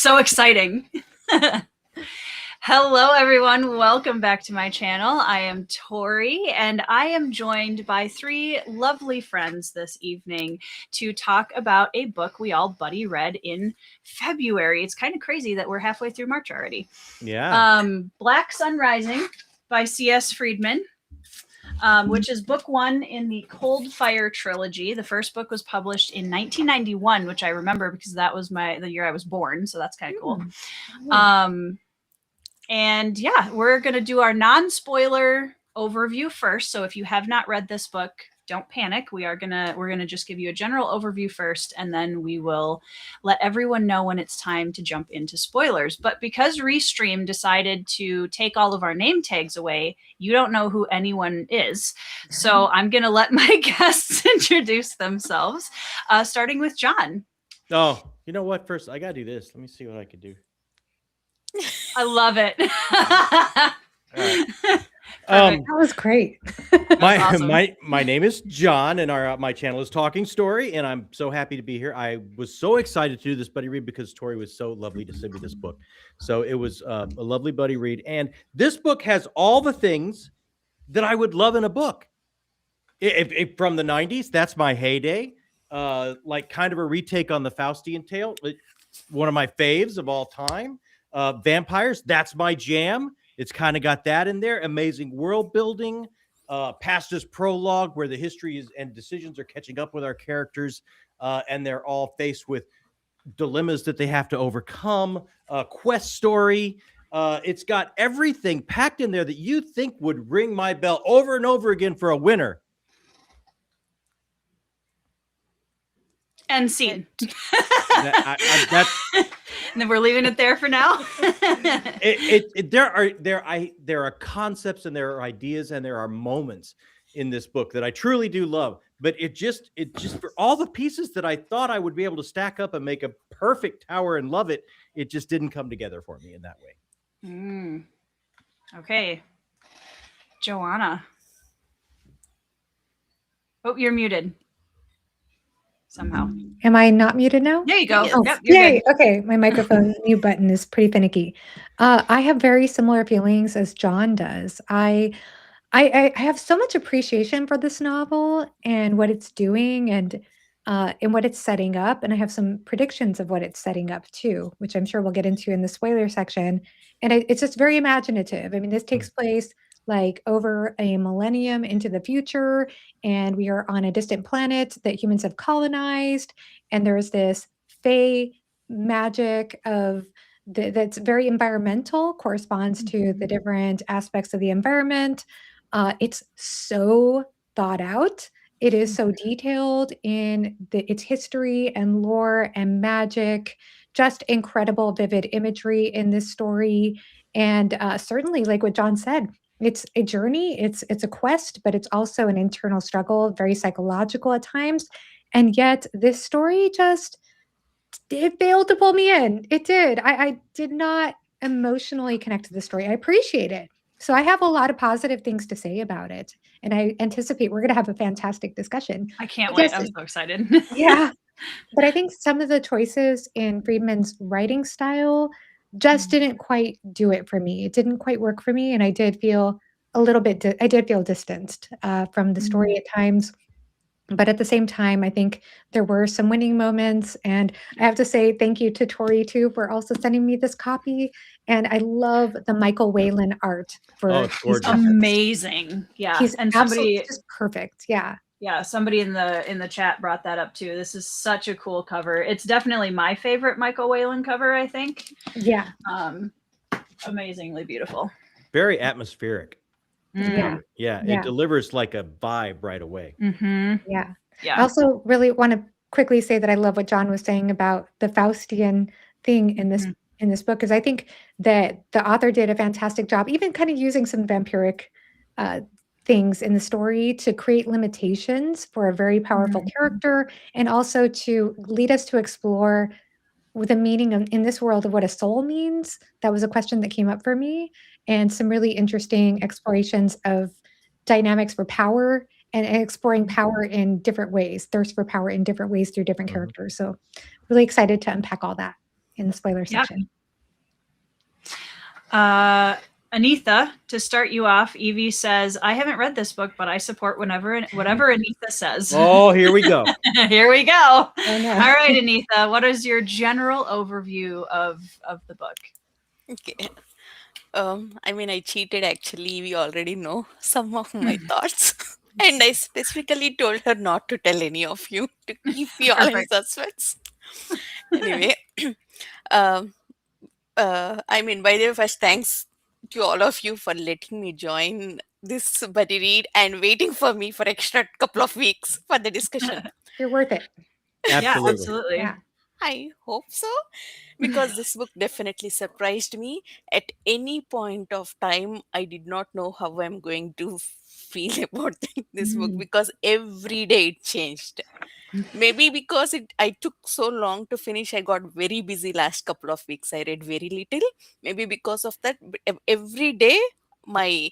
So exciting. Hello, everyone. Welcome back to my channel. I am Tori, and I am joined by three lovely friends this evening to talk about a book we all buddy read in February. It's kind of crazy that we're halfway through March already. Yeah. Black Sun Rising by C.S. Friedman. Which is book one in the Coldfire Trilogy. The first book was published in 1991, which I remember because that was the year I was born. So that's kind of cool. And yeah, we're going to do our non-spoiler overview first. So if you have not read this book, don't panic. We're gonna just give you a general overview first, and then we will let everyone know when it's time to jump into spoilers. But because Restream decided to take all of our name tags away, you don't know who anyone is. So I'm gonna let my guests introduce themselves, starting with John. Oh, you know what? First, I gotta do this. Let me see what I could do. I love it. That was great. My name is John, and my channel is Talking Story, and I'm so happy to be here. I was so excited to do this buddy read because Tori was so lovely to send me this book. So it was a lovely buddy read, and this book has all the things that I would love in a book. If from the 90s, that's my heyday. Like kind of a retake on the Faustian tale, one of my faves of all time. Vampires, that's my jam. It's kind of got that in there. Amazing world building. Past this prologue where the history and decisions are catching up with our characters, and they're all faced with dilemmas that they have to overcome. Quest story. It's got everything packed in there that you think would ring my bell over and over again for a winner. End scene. And then we're leaving it there for now. There are concepts and there are ideas and there are moments in this book that I truly do love. But it just for all the pieces that I thought I would be able to stack up and make a perfect tower and love it, it just didn't come together for me in that way. Okay, Joanna. Oh, you're muted. Somehow. Am I not muted now? There you go. Oh, yep, yay. Okay, my microphone mute button is pretty finicky. I have very similar feelings as John does. I have so much appreciation for this novel and what it's doing and what it's setting up. And I have some predictions of what it's setting up too, which I'm sure we'll get into in the spoiler section. And it's just very imaginative. I mean, this takes place like over a millennium into the future, and we are on a distant planet that humans have colonized, and there's this fey magic of that's very environmental, corresponds to the different aspects of the environment. It's so thought out. It is so detailed in its history and lore and magic, just incredible, vivid imagery in this story. And certainly, like what John said, it's a journey, it's a quest, but it's also an internal struggle, very psychological at times. And yet this story it failed to pull me in. It did. I did not emotionally connect to the story. I appreciate it. So I have a lot of positive things to say about it. And I anticipate we're going to have a fantastic discussion. I can't wait. I'm so excited. Yeah. But I think some of the choices in Friedman's writing style just didn't quite do it for me. It didn't quite work for me. And I did feel a little bit, I did feel distanced from the story at times. But at the same time, I think there were some winning moments. And I have to say thank you to Tori, too, for also sending me this copy. And I love the Michael Whalen art. It's gorgeous. Amazing. Yeah. He's and absolutely just perfect. Yeah. Yeah, somebody in the chat brought that up too. This is such a cool cover. It's definitely my favorite Michael Whalen cover, I think. Yeah. Amazingly beautiful. Very atmospheric. Yeah. It delivers like a vibe right away. Yeah. I also really want to quickly say that I love what John was saying about the Faustian thing in this book, because I think that the author did a fantastic job, even kind of using some vampiric things in the story to create limitations for a very powerful character, and also to lead us to explore with the meaning in this world of what a soul means. That was a question that came up for me, and some really interesting explorations of dynamics for power and exploring power in different ways, thirst for power in different ways through different characters. So really excited to unpack all that. in the spoiler Yep. section. Anitha, to start you off, Evie says, I haven't read this book, but I support whatever Anitha says. Oh, here we go. Here we go. Oh, no. All right, Anitha, what is your general overview of the book? Okay. I mean, I cheated actually. We already know some of my thoughts. And I specifically told her not to tell any of you to keep you all in Perfect. suspense. Anyway, um, I mean, by the way, first, thanks to all of you for letting me join this buddy read and waiting for me for extra couple of weeks for the discussion. You're worth it. Yeah, Absolutely. absolutely. Yeah. I hope so, because this book definitely surprised me. At any point of time, I did not know how I'm going to feel about this book, because every day it changed. Maybe because I took so long to finish, I got very busy last couple of weeks. I read very little. Maybe because of that, but every day my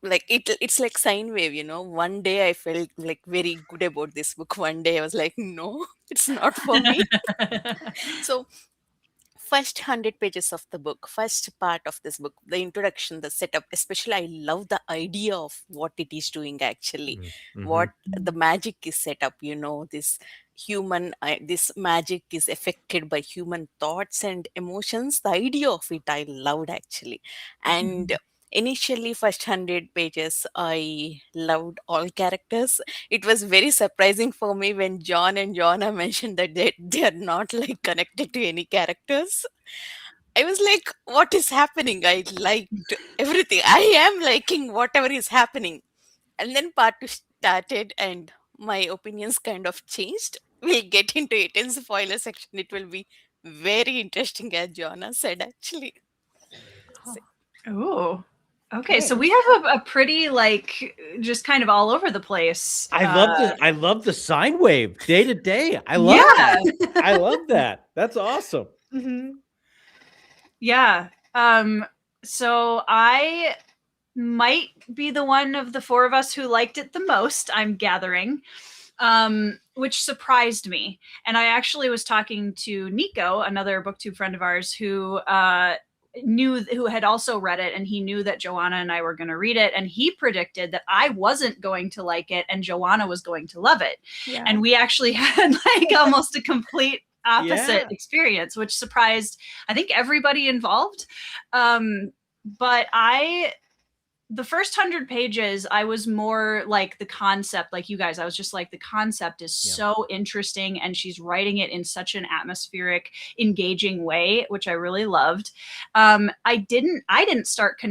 it's like sine wave, you know. One day I felt like very good about this book. One day I was like, no, it's not for me. So first 100 pages of the book, first part of this book, the introduction, the setup, especially I love the idea of what it is doing actually. Mm-hmm. What the magic is set up, you know, this this magic is affected by human thoughts and emotions. The idea of it I loved actually. And initially first 100 pages I loved all characters. It was very surprising for me when John and Joanna mentioned that they are not like connected to any characters. I was like, what is happening? I liked everything. I am liking whatever is happening. And then part two started and my opinions kind of changed. We'll get into it in spoiler section. It will be very interesting, as Joanna said actually. Oh, okay. Great. So we have a pretty like just kind of all over the place. I love the sine wave day to day. I love that. I love that. That's awesome. Mhm. Yeah. So I might be the one of the four of us who liked it the most, I'm gathering, which surprised me. And I actually was talking to Nico, another booktube friend of ours, who had also read it, and he knew that Joanna and I were going to read it, and he predicted that I wasn't going to like it and Joanna was going to love it. Yeah. And we actually had like almost a complete opposite Yeah. experience, which surprised I think everybody involved. But the first 100 pages, I was more like the concept, like you guys, I was just like, the concept is so interesting, and she's writing it in such an atmospheric, engaging way, which I really loved. I didn't start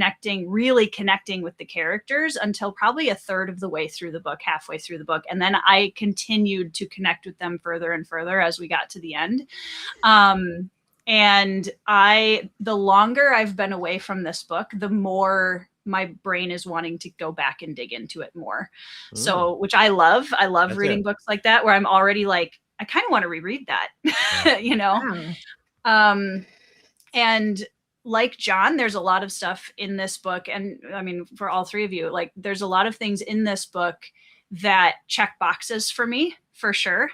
really connecting with the characters until probably a third of the way through the book, halfway through the book. And then I continued to connect with them further and further as we got to the end. And the longer I've been away from this book, the more my brain is wanting to go back and dig into it more. So, which I love. I love reading books like that, where I'm already like, I kind of want to reread that, you know? Wow. And like John, there's a lot of stuff in this book. And I mean, for all three of you, like there's a lot of things in this book that check boxes for me, for sure.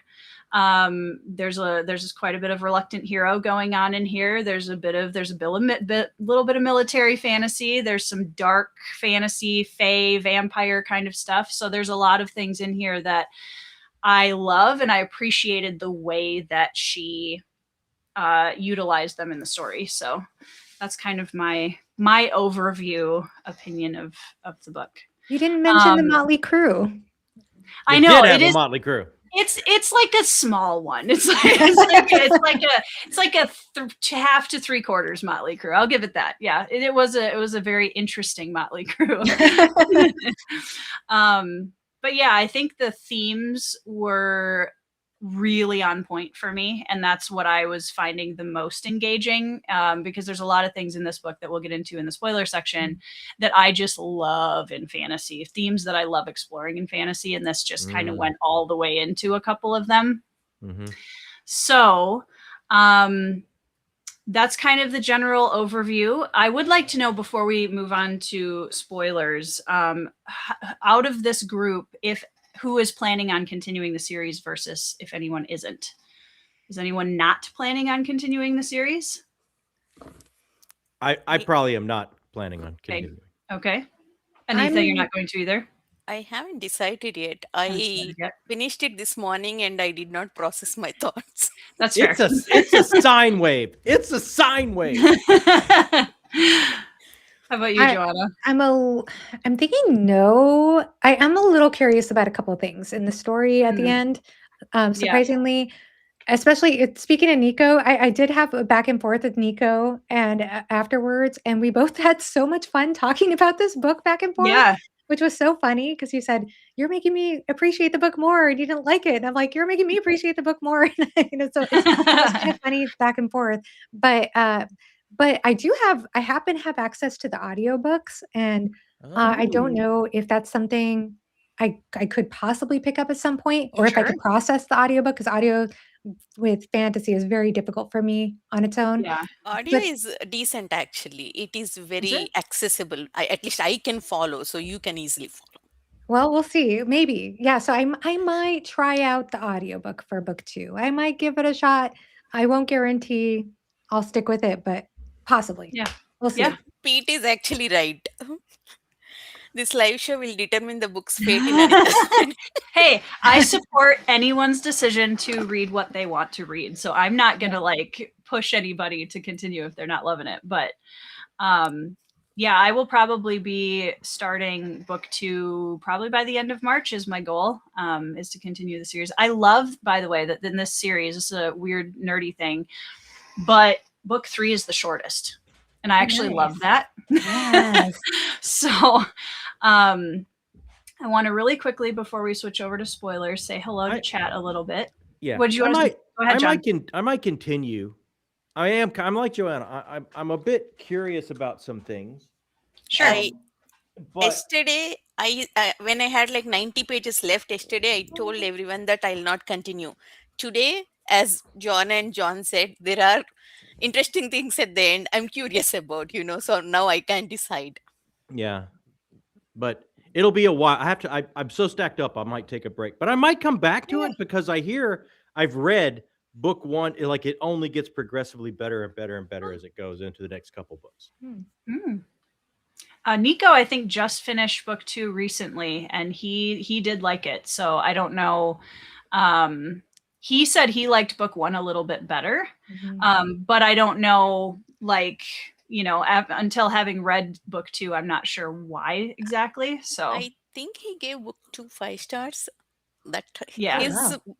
There's quite a bit of reluctant hero going on in here. There's a little bit of military fantasy. There's some dark fantasy, fae, vampire kind of stuff. So there's a lot of things in here that I love, and I appreciated the way that she utilized them in the story. So that's kind of my overview opinion of the book. You didn't mention the Motley Crew. I know it is a Motley Crew. It's like a small one. It's like a half to three quarters Motley Crew. I'll give it that. Yeah, it was a very interesting Motley Crew. But yeah, I think the themes were really on point for me, and that's what I was finding the most engaging, because there's a lot of things in this book that we'll get into in the spoiler section that I just love in fantasy, themes that I love exploring in fantasy, and this just kind of went all the way into a couple of them. So that's kind of the general overview. I would like to know, before we move on to spoilers, out of this group, who is planning on continuing the series versus if anyone isn't? Is anyone not planning on continuing the series? I probably am not planning on Okay. continuing. Okay. Anitha, you're not going to either? I haven't decided yet. Haven't I decided yet. finished it this morning and I did not process my thoughts. That's fair. It's a sine wave. It's a sine wave. How about you, Joanna? I'm thinking no. I am a little curious about a couple of things in the story at the end. Surprisingly, especially speaking of Nico, I did have a back and forth with Nico and afterwards, and we both had so much fun talking about this book back and forth. Yeah. Which was so funny because you said, "You're making me appreciate the book more," and you didn't like it. And I'm like, "You're making me appreciate the book more." So it was such a funny back and forth. But I happen to have access to the audiobooks, and I don't know if that's something I could possibly pick up at some point, or if I could process the audiobook, because audio with fantasy is very difficult for me on its own. Yeah. Audio But is decent actually. It is very it? accessible. At least I can follow, so you can easily follow. well, we'll see. Maybe. Yeah, so I might try out the audiobook for book 2. I might give it a shot. I won't guarantee I'll stick with it, but possibly. Yeah. We'll see. Yeah. Pete is actually right. This live show will determine the book's fate in Anita's. Hey, I support anyone's decision to read what they want to read. So I'm not going to like push anybody to continue if they're not loving it. But yeah, I will probably be starting book 2 probably by the end of March is my goal, is to continue the series. I love, by the way, that in this series, this is a weird nerdy thing, but book 3 is the shortest. And I actually love that. Yes. So I want to really quickly, before we switch over to spoilers, say hello to chat a little bit. Yeah. Would you want to go ahead, John? I might continue. I'm like Joanna. I'm a bit curious about some things. Sure. Yesterday, when I had like 90 pages left yesterday, I told everyone that I'll not continue. Today, as John and John said, there are interesting things at the end I'm curious about, so now I can decide. Yeah. But it'll be a while. I'm so stacked up, I might take a break. But I might come back to it because I've read book 1, like it only gets progressively better and better and better as it goes into the next couple books. Nico, I think, just finished book 2 recently, and he did like it. So I don't know. He said he liked book 1 a little bit better, but I don't know, like, until having read book 2, I'm not sure why exactly. So I think he gave book 2 5 stars. That yeah,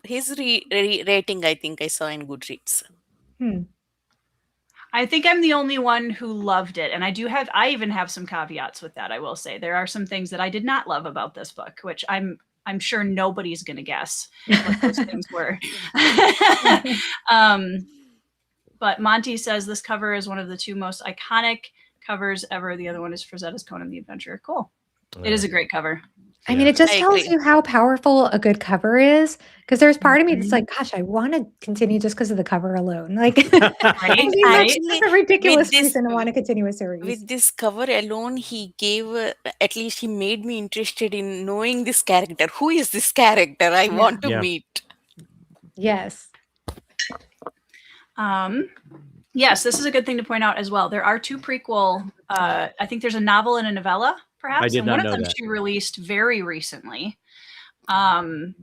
his rating, I think I saw in Goodreads. I think I'm the only one who loved it, and I even have some caveats with that. I will say there are some things that I did not love about this book, which I'm sure nobody's going to guess what those things were. But Monty says this cover is one of the 2 most iconic covers ever. The other one is Frazetta's Conan the Adventurer. Cool. It is a great cover. I mean, it just tells you how powerful a good cover is. Because there's part of me that's like, gosh, I want to continue just because of the cover alone. Like, that's a ridiculous reason to want to continue a series. With this cover alone, he gave, at least he made me interested in knowing this character. Who is this character? I want to meet. Yes. Yes, this is a good thing to point out as well. There are 2 prequel, I think there's a novel and a novella, perhaps. I did not know one of them that. she released very recently. And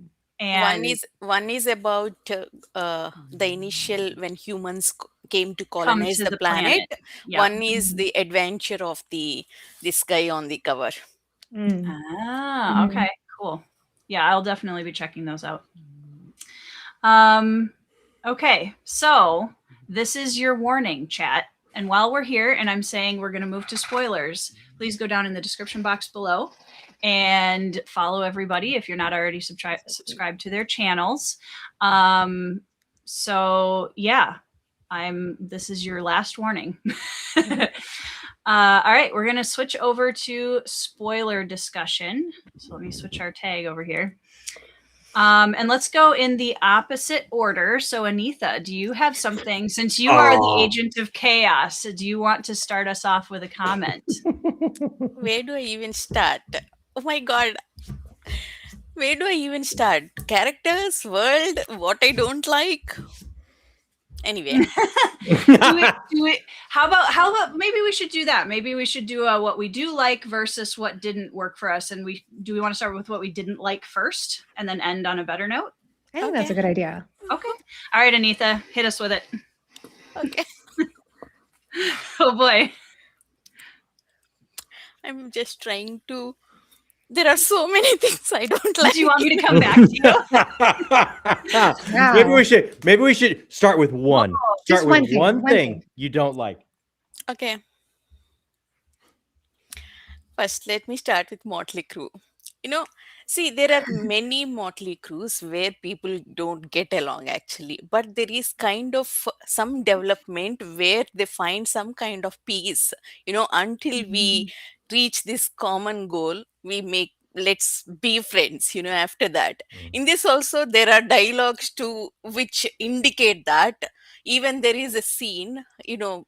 one is about the initial when humans came to colonize the planet. Yeah. One is the adventure of this guy on the cover. Okay, cool. Yeah, I'll definitely be checking those out. Okay, so this is your warning, chat. And while we're here and I'm saying we're going to move to spoilers, please go down in the description box below and follow everybody if you're not already subscribed to their channels. So yeah, this is your last warning. All right, we're going to switch over to spoiler discussion. So let me switch our tag over here. And let's go in the opposite order. So Anitha, do you have something, since you are the agent of chaos, do you want to start us off with a comment? Where do I even start? Oh my God. Where do I even start? Characters, world, what I don't like? Anyway, How about maybe we should do that? Maybe we should do what we do like versus what didn't work for us. And we want to start with what we didn't like first and then end on a better note? I think that's a good idea. Okay. All right, Anita, hit us with it. Okay. Oh boy. I'm just trying to. There are so many things I don't like. Do you want me to come back to you? Maybe we should start with one. Just Start with one thing you don't like. Okay. First, let me start with Motley Crue. See, there are many Motley Crues where people don't get along actually, but there is kind of some development where they find some kind of peace. Until we reach this common goal, let's be friends. After that, in this also there are dialogues too which indicate that. Even there is a scene,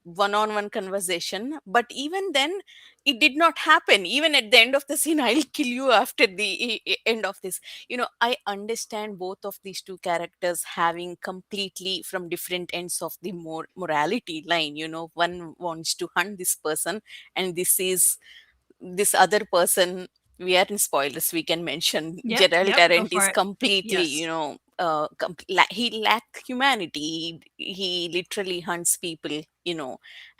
one-on-one conversation, but even then it did not happen. Even at the end of the scene, I'll kill you after the end of this. I understand both of these two characters having completely from different ends of the morality line. One wants to hunt this person, and this other person. We are in spoilers, we can mention. Gerald Tarrant is completely, he lacks humanity. He literally hunts people,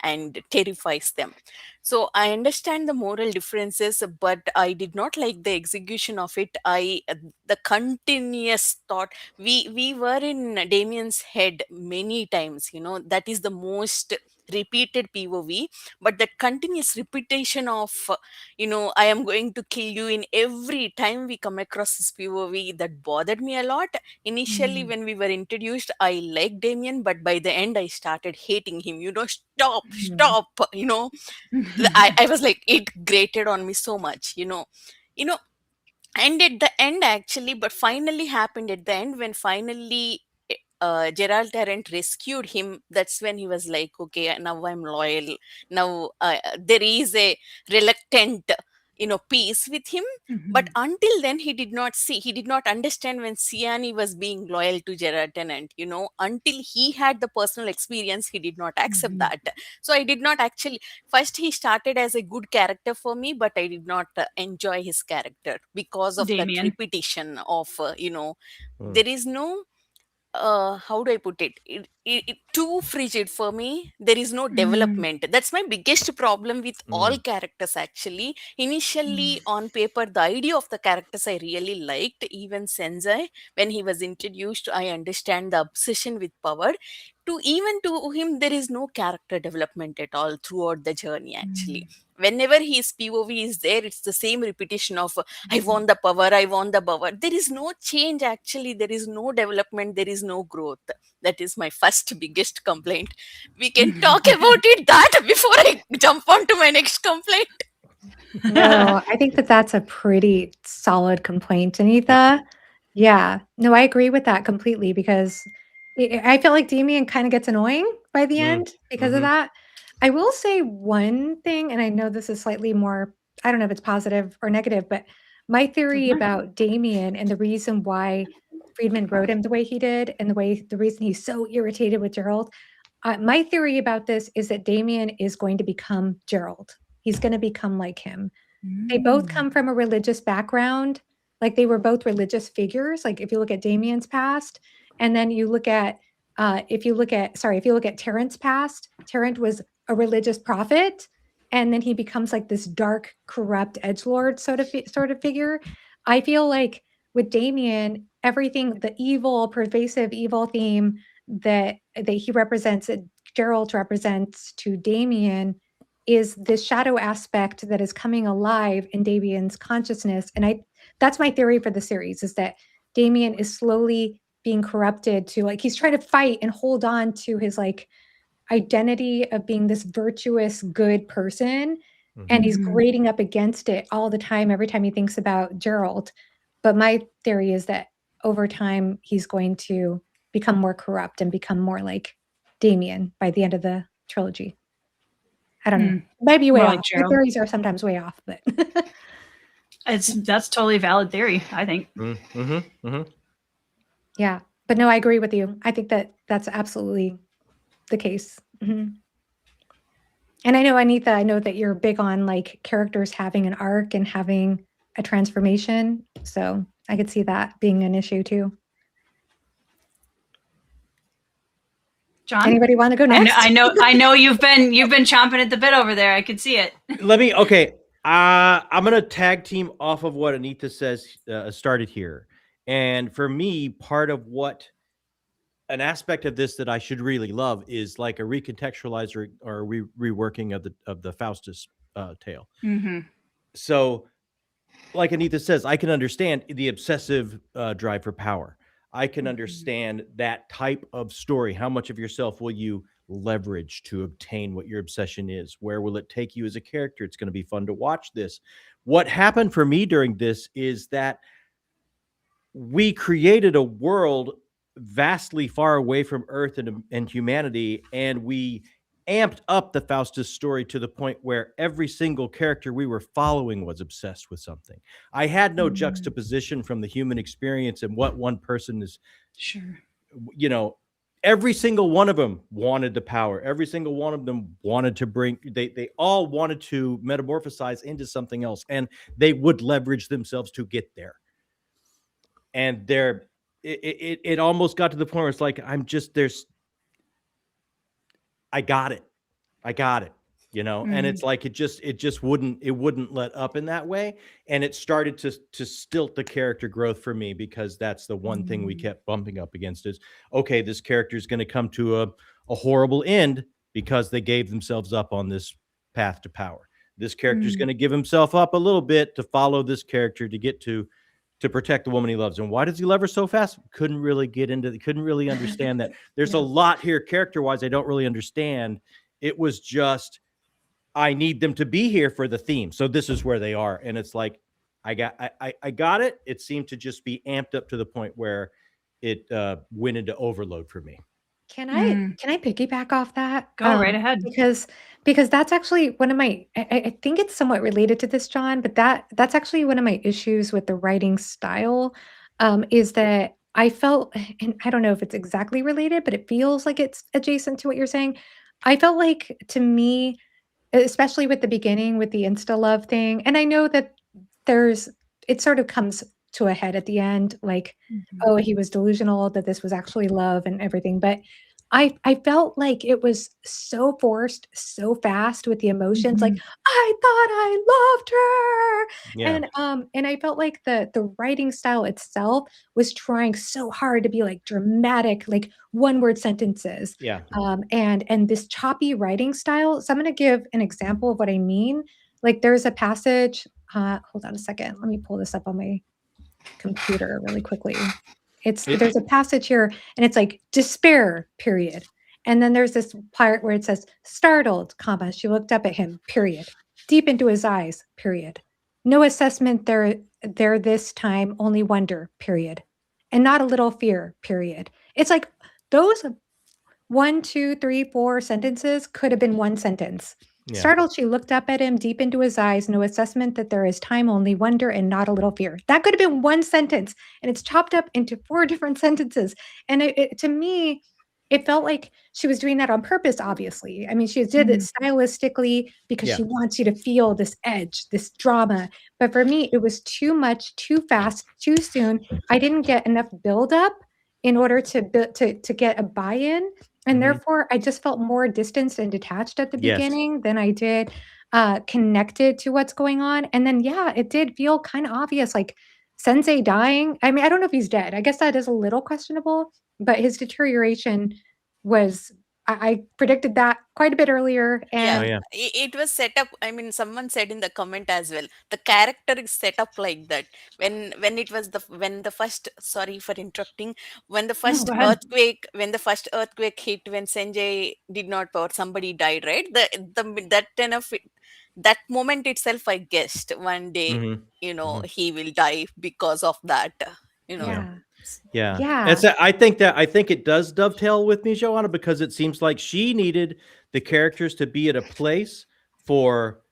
and terrifies them. So I understand the moral differences, but I did not like the execution of it. The continuous thought, we were in Damien's head many times. That is the most repeated POV, but that continuous repetition of I am going to kill you in every time we come across this POV, that bothered me a lot. Initially, when we were introduced, I liked Damien, but by the end, I started hating him. Stop. I was like, it grated on me so much. And at the end actually, but finally happened at the end when finally Gerald Tarrant rescued him. That's when he was like, okay, now I'm loyal. Now there is a reluctant peace with him. But until then, he did not understand when Siani was being loyal to Gerard Tennant. Until he had the personal experience, he did not accept that. So I did not actually. First, he started as a good character for me, but I did not enjoy his character because of that repetition of there is no. How do I put it? It too frigid for me. There is no development. That's my biggest problem with all characters actually. Initially on paper, the idea of the characters I really liked. Even Sensei, when he was introduced, I understand the obsession with power. To him, there is no character development at all throughout the journey actually. Whenever his POV is there, it's the same repetition of I want the power, I want the power. There is no change actually. There is no development. There is no growth. That is my first biggest complaint. We can talk about it before I jump on to my next complaint. No, I think that's a pretty solid complaint, Anita. Yeah. No, I agree with that completely because I feel like Damien kind of gets annoying by the end because of that. I will say one thing, and I know this is slightly more, I don't know if it's positive or negative, but my theory about Damien and the reason why Friedman wrote him the way he did and the reason he's so irritated with Gerald, my theory about this is that Damien is going to become Gerald. He's going to become like him. They both come from a religious background. Like they were both religious figures. Like if you look at Damien's past, and then you look at, if you look at Terrent's past, Terrent was a religious prophet, and then he becomes like this dark, corrupt edgelord sort of figure. I feel like with Damien, everything, the evil, pervasive evil theme that he represents, that Gerald represents to Damien, is this shadow aspect that is coming alive in Damien's consciousness. And that's my theory for the series, is that Damien is slowly being corrupted to, like, he's trying to fight and hold on to his like identity of being this virtuous, good person. And he's grating up against it all the time, every time he thinks about Gerald. But my theory is that over time, he's going to become more corrupt and become more like Damien by the end of the trilogy. I don't know. Might be way off. My theories are sometimes way off, but that's totally valid theory, I think. Yeah, but no, I agree with you. I think that's absolutely the case. Mhm. And I know, Anita, I know that you're big on like characters having an arc and having a transformation. So I could see that being an issue too. John, Anybody want to go next? I know you've been chomping at the bit over there. I could see it. Okay. I'm gonna tag team off of what Anita says started here, and for me, part of what an aspect of this that I should really love is like a recontextualizer or reworking of the Faustus tale. Mm-hmm. So, like Anita says, I can understand the obsessive drive for power. I can understand that type of story. How much of yourself will you leverage to obtain what your obsession is? Where will it take you as a character? It's going to be fun to watch this. What happened for me during this is that we created a world vastly far away from Earth and humanity, and we amped up the Faustus story to the point where every single character we were following was obsessed with something. I had no juxtaposition from the human experience and what one person is. Sure. You know, every single one of them wanted the power. Every single one of them wanted to bring, they all wanted to metamorphosize into something else, and they would leverage themselves to get there. And it almost got to the point where it's like, I got it, you know. And it's like, it just wouldn't let up in that way. And it started to stilt the character growth for me, because that's the one thing we kept bumping up against is, okay, this character is going to come to a horrible end because they gave themselves up on this path to power. This character is going to give himself up a little bit to follow this character to get to protect the woman he loves. And why does he love her so fast? Couldn't really understand that. There's a lot here character-wise I don't really understand. It was just, I need them to be here for the theme. So this is where they are. And it's like, I got it. It seemed to just be amped up to the point where it went into overload for me. Can I piggyback off that? Go right ahead. Because that's actually one of my, I think it's somewhat related to this, John, but that's actually one of my issues with the writing style, is that I felt, and I don't know if it's exactly related, but it feels like it's adjacent to what you're saying. I felt like, to me, especially with the beginning, with the insta love thing, and I know that it sort of comes to a head at the end, like, oh, he was delusional that this was actually love and everything. But I felt like it was so forced, so fast with the emotions. Like, I thought I loved her. Yeah. And I felt like the writing style itself was trying so hard to be like dramatic, like one word sentences. Yeah. And this choppy writing style. So I'm going to give an example of what I mean. Like, there's a passage, hold on a second. Let me pull this up on my computer really quickly. There's a passage here, and it's like despair, period. And then there's this part where it says startled, comma, she looked up at him, period. Deep into his eyes, period. No assessment there this time, only wonder, period. And not a little fear, period. It's like those 1, 2, 3, 4 sentences could have been one sentence. Yeah. Startled, she looked up at him, deep into his eyes, no assessment that there is time, only wonder, and not a little fear. That could have been one sentence, and it's chopped up into 4 different sentences. And to me, it felt like she was doing that on purpose, obviously. I mean, she did it stylistically because she wants you to feel this edge, this drama. But for me, it was too much, too fast, too soon. I didn't get enough buildup in order to get a buy-in. And therefore, I just felt more distanced and detached at the beginning than I did connected to what's going on. And then, it did feel kind of obvious, like Sensei dying. I mean, I don't know if he's dead. I guess that is a little questionable, but his deterioration was, I predicted that quite a bit earlier. And it was set up. I mean, someone said in the comment as well, the character is set up like that. When the first, sorry for interrupting, when the first earthquake hit, when Sanjay did not power, somebody died, right? That moment itself, I guessed one day, he will die because of that. Yeah. I think it does dovetail with me, Joanna, because it seems like she needed the characters to be at a place for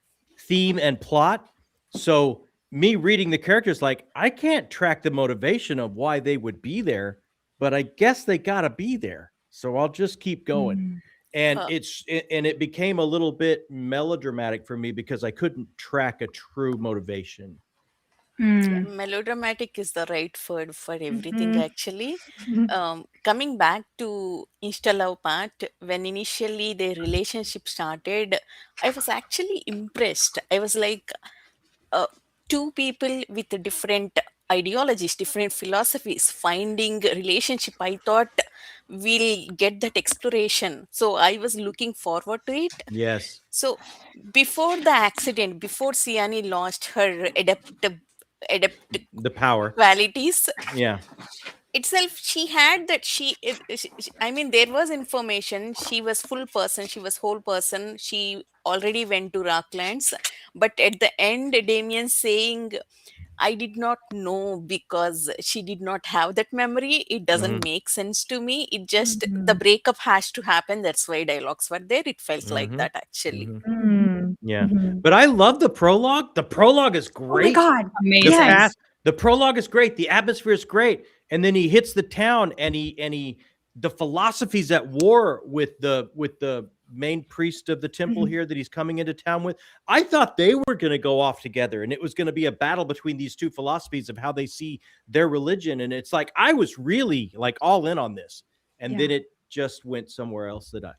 theme and plot. So me reading the characters, like, I can't track the motivation of why they would be there, but I guess they gotta be there. So I'll just keep going. And Uh, it became a little bit melodramatic for me because I couldn't track a true motivation. yeah, Mm. melodramatic is the right word for everything, Mhm. actually. Coming back to Insta love part, when initially their relationship started, I was actually impressed. I was like, uh, two people with different ideologies, different philosophies, finding a relationship. I thought we'll get that exploration. So I was looking forward to it. Yes. So before the accident, before Siani lost her adept The power. qualities Yeah. itself, she had that I mean, there was information. She was full person, she was whole person, she already went to Rocklands. But at the end, Damien saying, I did not know because she did not have that memory. It doesn't Mhm. make sense to me. It just, the Mhm. breakup has to happen. That's why dialogues were there. It felt like Mhm. that, actually. Mhm. Mm. Yeah. Mhm. But I love the prologue. The prologue is Oh my great. God. The Amazing. Yes. past, the prologue is great. The atmosphere is great. And then he hits the town and the philosophy's at war with the main priest of the temple Mhm. here that he's coming into town with. I thought they were going to go off together and it was going to be a battle between these two philosophies of how they see their religion. And it's like, I was really like all in on this. And Yeah. then it just went somewhere else that That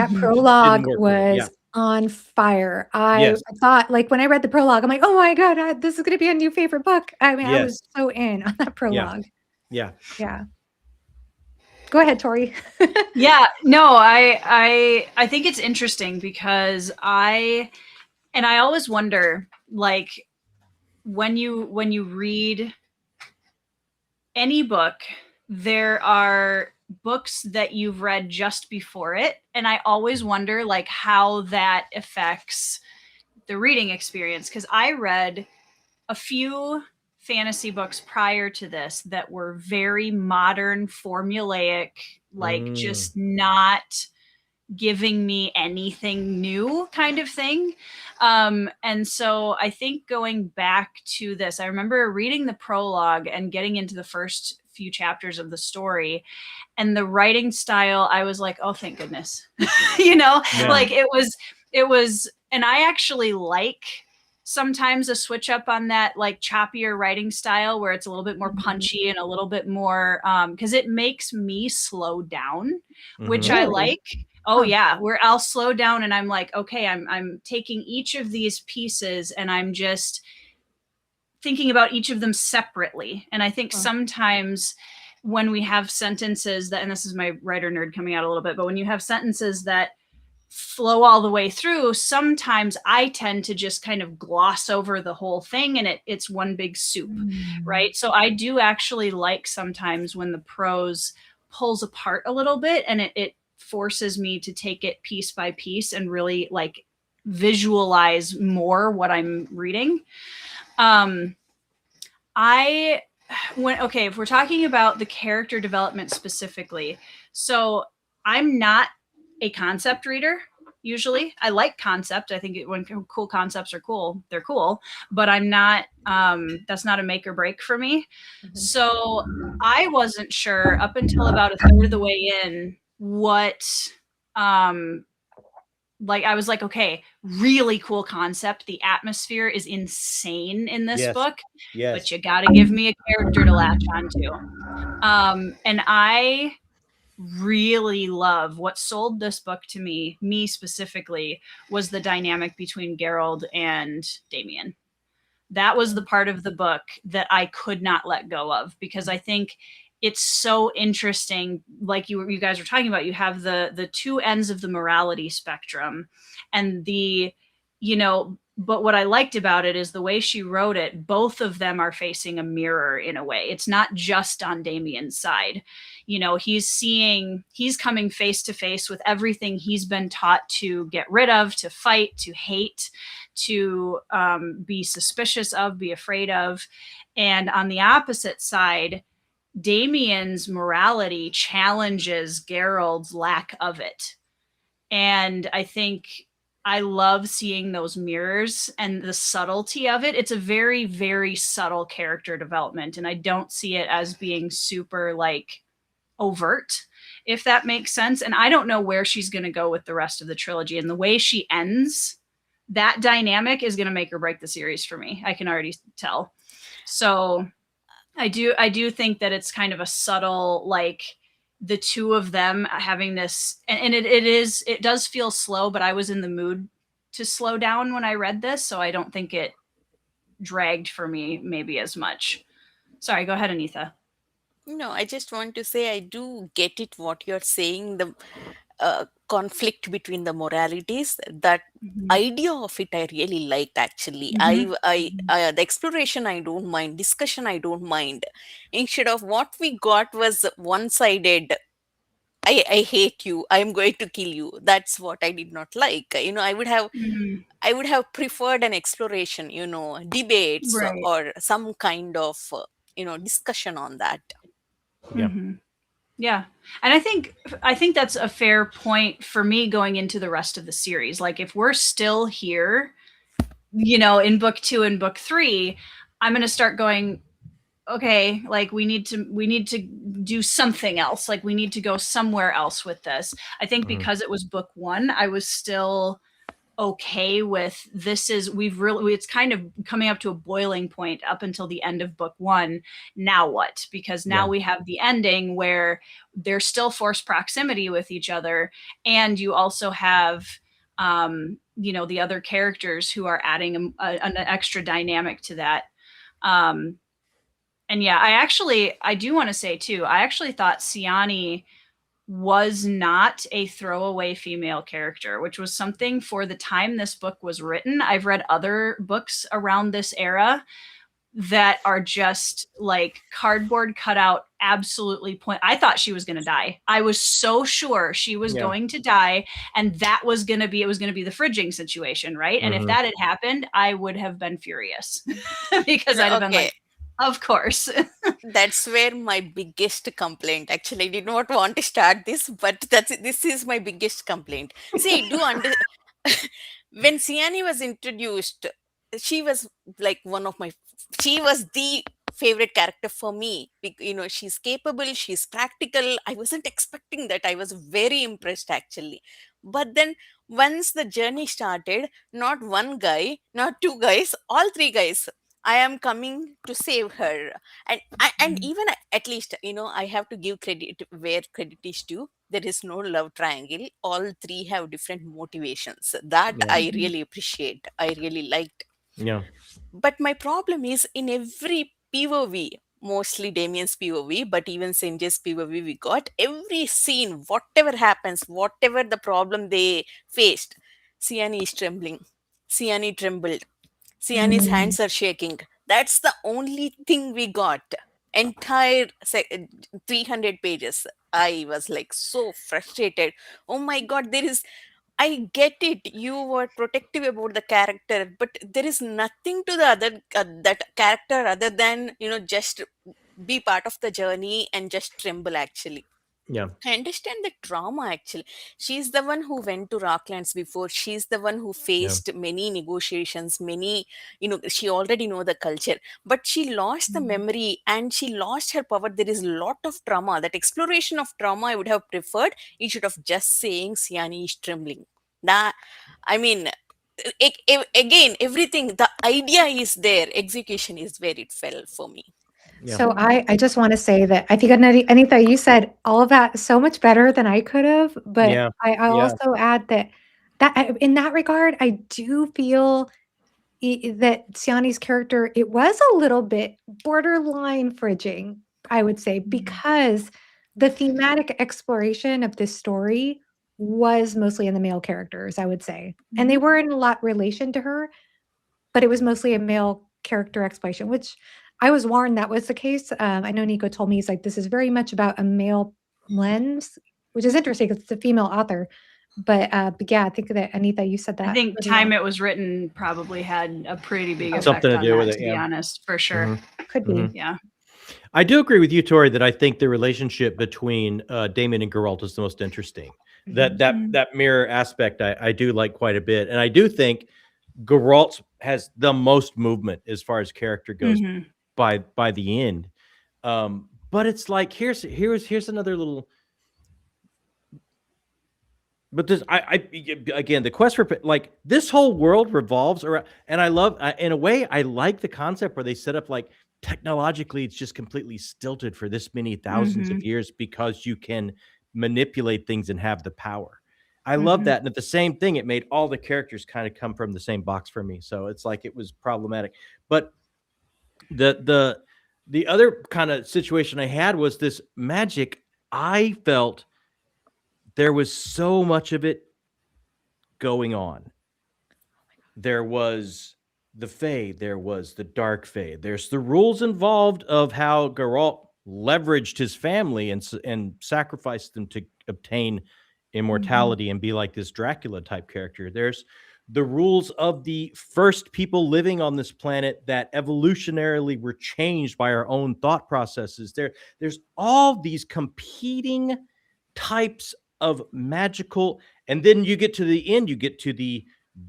Mhm. didn't prologue work for me. Yeah. was on fire. I Yes. thought, like, when I read the prologue, I'm like, "Oh my god, this is gonna be a new favorite book." I mean, I Yes. was so in on that Yeah. prologue. Yeah. Yeah. Go ahead, Tori. Yeah, no, I think it's interesting because I always wonder, like, when you read any book, there are books that you've read just before it, and I always wonder like how that affects the reading experience, because I read a few fantasy books prior to this that were very modern, formulaic, like Mm. just not giving me anything new kind of thing. And so I think going back to this, I remember reading the prologue and getting into the first few chapters of the story, and the writing style, I was like, oh, thank goodness. Yeah. Like it was, and I actually like sometimes a switch up on that like choppier writing style where it's a little bit more punchy and a little bit more because it makes me slow down, which Mhm. I Really? like. Oh Huh. yeah, where I'll slow down and I'm like, okay, I'm taking each of these pieces and I'm just thinking about each of them separately. And I think Huh. sometimes when we have sentences that, and this is my writer nerd coming out a little bit, but when you have sentences that flow all the way through, sometimes I tend to just kind of gloss over the whole thing and it's one big soup, Mm. right? So I do actually like sometimes when the prose pulls apart a little bit and it forces me to take it piece by piece and really like visualize more what I'm reading. I if we're talking about the character development specifically, so I'm not a concept reader usually. I like concept. I think when cool concepts are cool, they're cool, but I'm not that's not a make or break for me. Mhm. So I wasn't sure up until about a third of the way in what um like I was like, okay, really cool concept. The atmosphere is insane in this Yes. book, but Yes. you got to give me a character to latch onto. And I really love what sold this book to me specifically, was the dynamic between Gerald and Damien. That was the part of the book that I could not let go of, because I think it's so interesting. Like you guys were talking about, you have the two ends of the morality spectrum, and but what I liked about it is the way she wrote it. Both of them are facing a mirror in a way. It's not just on Damien's side. He's coming face to face with everything he's been taught to get rid of, to fight, to hate, to be suspicious of, be afraid of. And on the opposite side, Damien's morality challenges Gerald's lack of it. And I think I love seeing those mirrors and the subtlety of it. It's a very, very subtle character development. And I don't see it as being super like overt. if that makes sense. And I don't know where she's going to go with the rest of the trilogy, and the way she ends, that dynamic is going to make or break the series for me. I can already tell. So I do think that it's kind of a subtle, like, the two of them having this, and it does feel slow, but I was in the mood to slow down when I read this, so I don't think it dragged for me maybe as much. Sorry, go ahead, Anitha. No, I just want to say I do get it what you're saying. The conflict between the moralities, that idea of it I really liked actually. The exploration I don't mind, discussion I don't mind. Instead of what we got was one-sided, I hate you, I'm going to kill you. That's what I did not like. I would have preferred an exploration, debates Right. or some kind of discussion on that. Yeah. Yeah. And I think that's a fair point for me going into the rest of the series. Like, if we're still here, in book 2 and book 3, I'm going to start going, okay, like, we need to do something else. Like, we need to go somewhere else with this. I think because it was book 1, I was still okay with it's kind of coming up to a boiling point up until the end of book 1. Now what? Because now we have the ending where there's still forced proximity with each other, and you also have the other characters who are adding an extra dynamic to that. And yeah, I do want to say too, I actually thought Siani was not a throwaway female character, which was something for the time this book was written. I've read other books around this era that are just like cardboard cutout, absolutely point. I thought she was going to die. I was so sure she was going to die, and it was going to be the fridging situation, right? And if that had happened, I would have been furious because I'd have been like, of course. That's where my biggest complaint. Actually, I did not want to start this, but this is my biggest complaint. See, when Siani was introduced, she was like she was the favorite character for me. She's capable, she's practical. I wasn't expecting that. I was very impressed actually. But then once the journey started, not one guy, not two guys, all three guys, I am coming to save her. And even at least, I have to give credit where credit is due. There is no love triangle. All three have different motivations. That I really appreciate. I really liked. Yeah. But my problem is in every POV, mostly Damien's POV, but even Sinjay's POV, we got every scene, whatever happens, whatever the problem they faced, Siani is trembling. Siani trembled. Siani's hands are shaking. That's the only thing we got. Entire 300 pages. I was like so frustrated. Oh my god, I get it. You were protective about the character, but there is nothing to the other that character other than just be part of the journey and just tremble. Actually, Yeah. I understand the trauma. Actually, she's the one who went to Rocklands before. She's the one who faced many negotiations. She already know the culture, but she lost the memory and she lost her power. There is a lot of trauma. That exploration of trauma, I would have preferred. Instead of just saying Siani is trembling. That, I mean, again, everything, the idea is there, execution is where it fell for me. Yeah. So I just want to say that I think Anita, you said all of that so much better than I could have, but I also add that in that regard, I do feel that Siani's character, it was a little bit borderline fridging, I would say, because the thematic exploration of this story was mostly in the male characters, I would say. And they were in a lot relation to her, but it was mostly a male character exploration, which I was warned that was the case. I know Nico told me, he's like, this is very much about a male lens, which is interesting because it's a female author. But yeah, I think that Anita, you said that. I think time it was written probably had a pretty big effect something to on do that, with it, to be honest, for sure. Could be. Yeah. I do agree with you, Tori, that I think the relationship between Damon and Geralt is the most interesting. That mirror aspect I do like quite a bit. And I do think Geralt has the most movement as far as character goes by the end. But it's like, here's another little But this, again, the quest for like this whole world revolves around, and I love, in a way, I like the concept where they set up like technologically, it's just completely stilted for this many thousands of years because you can manipulate things and have the power. I love that, and at the same thing, it made all the characters kind of come from the same box for me. So it's like it was problematic. But the other kind of situation I had was this magic. I felt there was so much of it going on. There was the Fae, there was the Dark Fae. There's the rules involved of how Geralt leveraged his family and sacrificed them to obtain immortality and be like this Dracula type character. There's the rules of the first people living on this planet that evolutionarily were changed by our own thought processes. There's all these competing types of magical, and then you get to the end, you get to the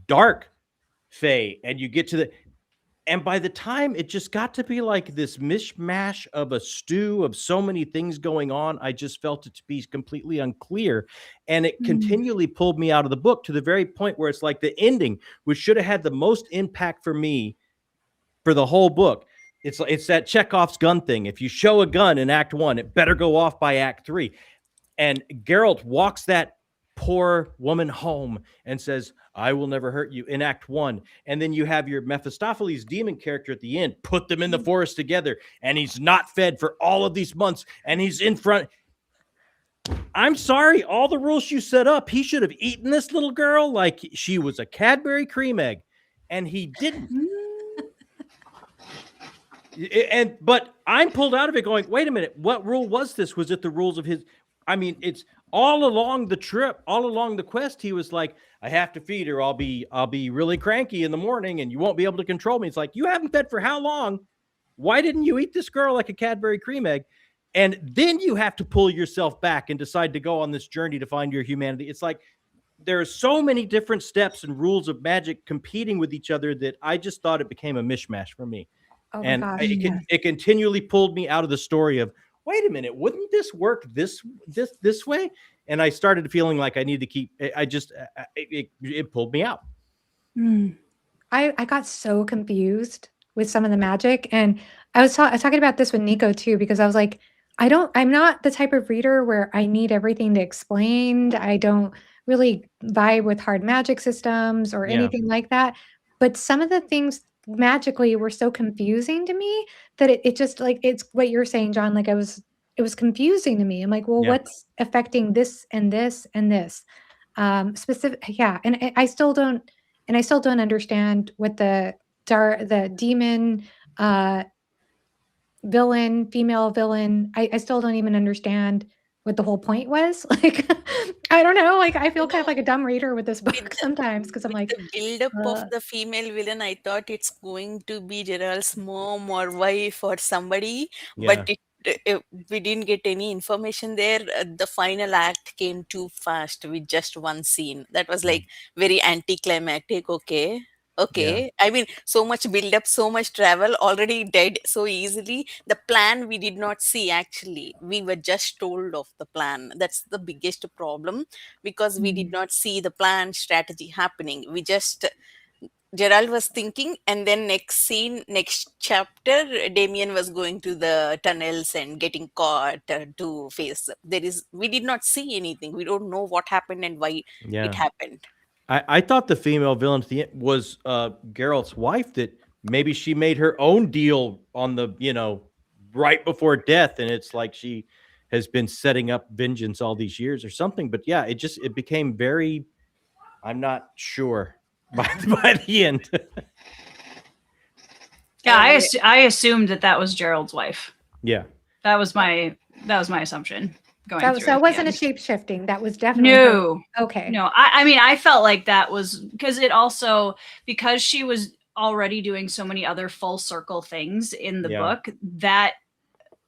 dark Fae, and you get to the, and by the time it just got to be like this mishmash of a stew of so many things going on, I just felt it to be completely unclear. And it continually pulled me out of the book to the very point where it's like the ending, which should have had the most impact for me for the whole book. It's that Chekhov's gun thing. If you show a gun in Act 1, it better go off by Act 3. And Geralt walks that poor woman home and says, I will never hurt you in Act 1. And then you have your Mephistopheles demon character at the end, put them in the forest together, and he's not fed for all of these months, and he's in front. I'm sorry, all the rules you set up, he should have eaten this little girl like she was a Cadbury cream egg, and he didn't. But I'm pulled out of it going, wait a minute, what rule was this? Was it the rules of his? I mean, it's all along the trip, all along the quest. He was like, I have to feed her. I'll be really cranky in the morning and you won't be able to control me. It's like, you haven't fed for how long? Why didn't you eat this girl like a Cadbury cream egg? And then you have to pull yourself back and decide to go on this journey to find your humanity. It's like, there are so many different steps and rules of magic competing with each other that I just thought it became a mishmash for me. Oh my And gosh, it continually pulled me out of the story of, wait a minute, wouldn't this work this way? And I started feeling like I need to keep. It pulled me out. I got so confused with some of the magic, and I was talking about this with Nico too, because I was like, I'm not the type of reader where I need everything to explained. I don't really vibe with hard magic systems or anything like that. But some of the things magically were so confusing to me that it just like, it's what you're saying, John. Like it was confusing to me. I'm like, well, what's affecting this and this and this? Specific, and I still don't understand what the demon villain, female villain. I still don't even understand what the whole point was. Like, I don't know. Like, I feel kind of like a dumb reader with this book sometimes, because I'm like, the build-up of the female villain, I thought it's going to be Gerald's mom or wife or somebody, but we didn't get any information there. The final act came too fast with just one scene. That was like very anticlimactic. Okay. I mean, so much build up, so much travel, already dead so easily. The plan we did not see, actually. We were just told of the plan. That's the biggest problem, because we did not see the plan strategy happening. Gerald was thinking, and then next scene, next chapter, Damien was going to the tunnels and getting caught to face. We did not see anything. We don't know what happened and why it happened. I thought the female villain at the end was Geralt's wife, that maybe she made her own deal on the, right before death. And it's like she has been setting up vengeance all these years or something. But yeah, it became very, I'm not sure by the end. Yeah, I assumed that was Gerald's wife. Yeah. That was my assumption. So it wasn't a shape shifting. That was definitely no. Okay. No, I mean, I felt like that was because because she was already doing so many other full circle things in the book, that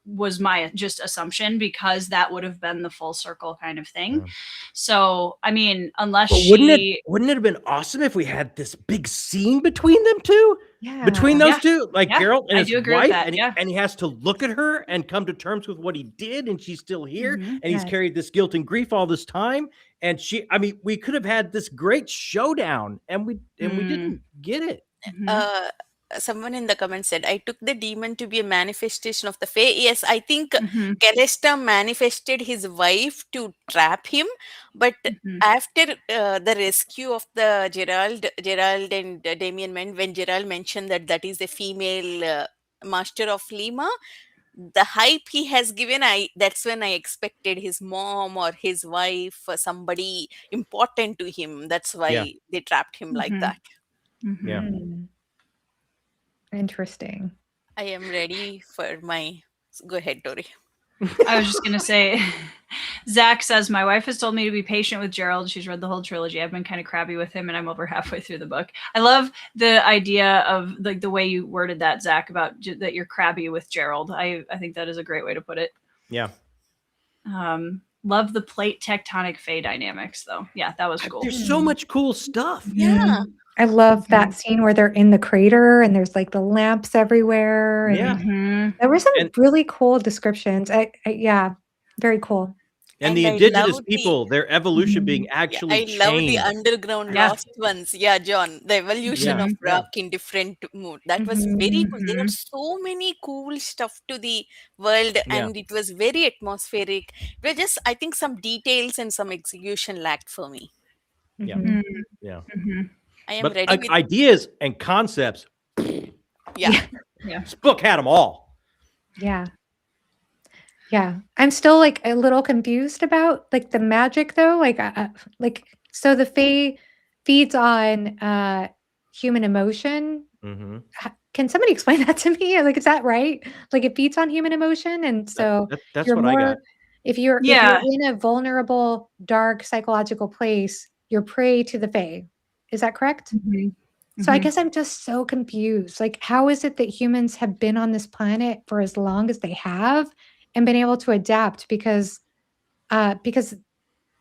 was my just assumption, because that would have been the full circle kind of thing. Yeah. So, I mean, unless But wouldn't it have been awesome if we had this big scene between them two? Between those two, like Geralt and I his do agree with wife, that. and he has to look at her and come to terms with what he did, and she's still here, Mhm. and he's carried this guilt and grief all this time, and I mean, we could have had this great showdown, and we didn't get it. Mhm. Someone in the comments said, I took the demon to be a manifestation of the Fae. Yes, I think Mhm. Calista manifested his wife to trap him, but Mhm. after the rescue of the Gerald and Damien, when Gerald mentioned that that is a female master of Lima, the hype he has given, that's when I expected his mom or his wife or somebody important to him. That's why Yeah. they trapped him like Mhm. that. Mhm. Yeah. Interesting. I am ready for my. Go ahead, Tori. I was just gonna say, Zach says, my wife has told me to be patient with Gerald. She's read the whole trilogy. I've been kind of crabby with him, and I'm over halfway through the book. I love the idea of like the way you worded that, Zach, about that you're crabby with Gerald. I think that is a great way to put it. Yeah. Love the plate tectonic Fae dynamics, though. Yeah, that was cool. There's so much cool stuff. Yeah. I love that scene where they're in the crater and there's like the lamps everywhere. And Yeah. Mhm. there were some And- really cool descriptions. Yeah, very cool. And the I indigenous love people, their evolution being actually I love the changed. underground Yeah. lost ones. Yeah, John, the evolution Yeah. of Yeah. rock in different mood. That was very cool. There are so many cool stuff to the world, and it was very atmospheric. It was just, I think, some details and some execution lacked for me. Yeah. Mhm. Yeah. Mhm. I am But ready with. ideas and concepts, Yeah. Yeah. this book had them all. Yeah. Yeah. I'm still like a little confused about like the magic though. So the Fae feeds on human emotion. Mhm. Can somebody explain that to me? Like, is that right? Like it feeds on human emotion, and so That's you're what I got. more if you're Yeah. in a vulnerable, dark psychological place, you're prey to the Fae. Is that correct? Mhm. So I Mhm. guess I'm just so confused. Like, how is it that humans have been on this planet for as long as they have and been able to adapt? Because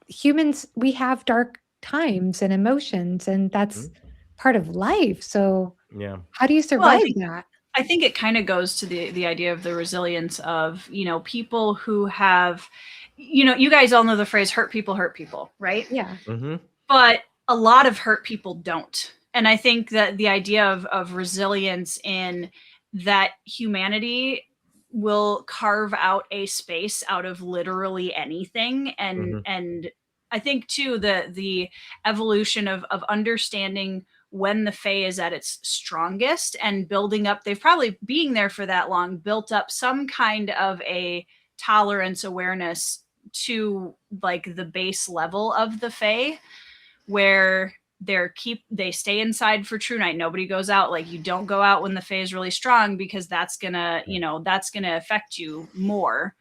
humans, we have dark times and emotions, and that's part of life. So Yeah. how do you Well, survive that? I think it kind of goes to the idea of the resilience of, people who have, you guys all know the phrase hurt people, right? Yeah. Mhm. But a lot of hurt people don't. And I think that the idea of resilience in that humanity will carve out a space out of literally anything. And I think too the evolution of understanding when the Fae is at its strongest and building up, they've probably being there for that long, built up some kind of a tolerance awareness to like the base level of the Fae, where they stay inside for True Night. Nobody goes out. Like, you don't go out when the Fae is really strong, because that's gonna affect you more.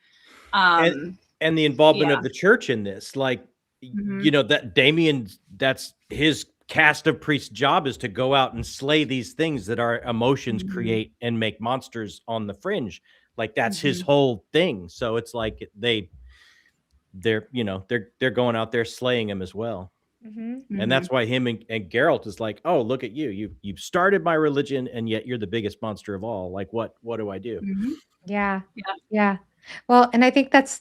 And the involvement Yeah. of the church in this, like, Mhm. that Damien, that's his cast of priests' job, is to go out and slay these things that our emotions create and make monsters on the fringe. Like, that's his whole thing. So it's like they're going out there slaying him as well. And that's why him and Geralt is like, oh, look at you've started my religion, and yet you're the biggest monster of all. Like, what do I do? Yeah. Yeah. Yeah. Well, and I think that's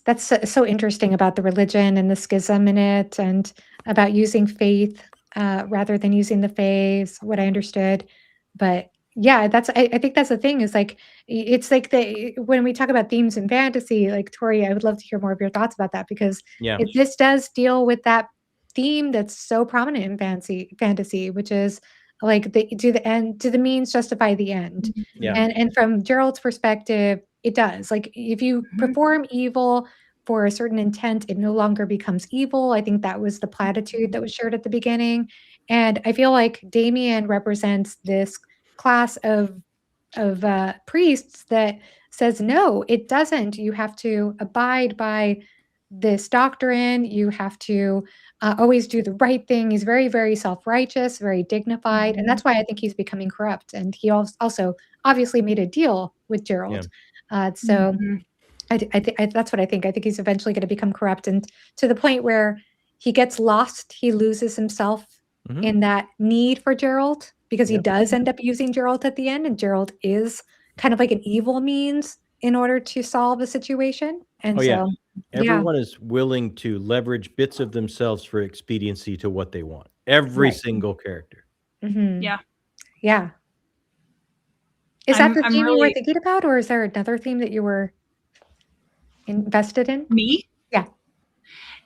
so interesting about the religion and the schism in it, and about using faith rather than using the faith, what I understood. But yeah, I think that's the thing is like it's like when we talk about themes in fantasy, like Tori, I would love to hear more of your thoughts about that, because Yeah. this does deal with that theme that's so prominent in fantasy, which is like do the means justify the end? Yeah. And from Gerald's perspective, it does. Like, if you perform evil for a certain intent, it no longer becomes evil. I think that was the platitude that was shared at the beginning. And I feel like Damien represents this class of priests that says, no, it doesn't. You have to abide by this doctrine. You have to always do the right thing. He's very, very self-righteous, very dignified. And that's why I think he's becoming corrupt. And he also obviously made a deal with Gerald. So That's what I think. I think he's eventually going to become corrupt, and to the point where he gets lost. He loses himself Mhm. in that need for Gerald, because he Yep. does end up using Gerald at the end, and Gerald is kind of like an evil means in order to solve the situation. And Oh, yeah. so, yeah, Everyone is willing to leverage bits of themselves for expediency to what they want. Every right. single character. Hmm. Yeah. Yeah. Is that the I'm theme you were really thinking about, or is there another theme that you were invested in? me. Yeah.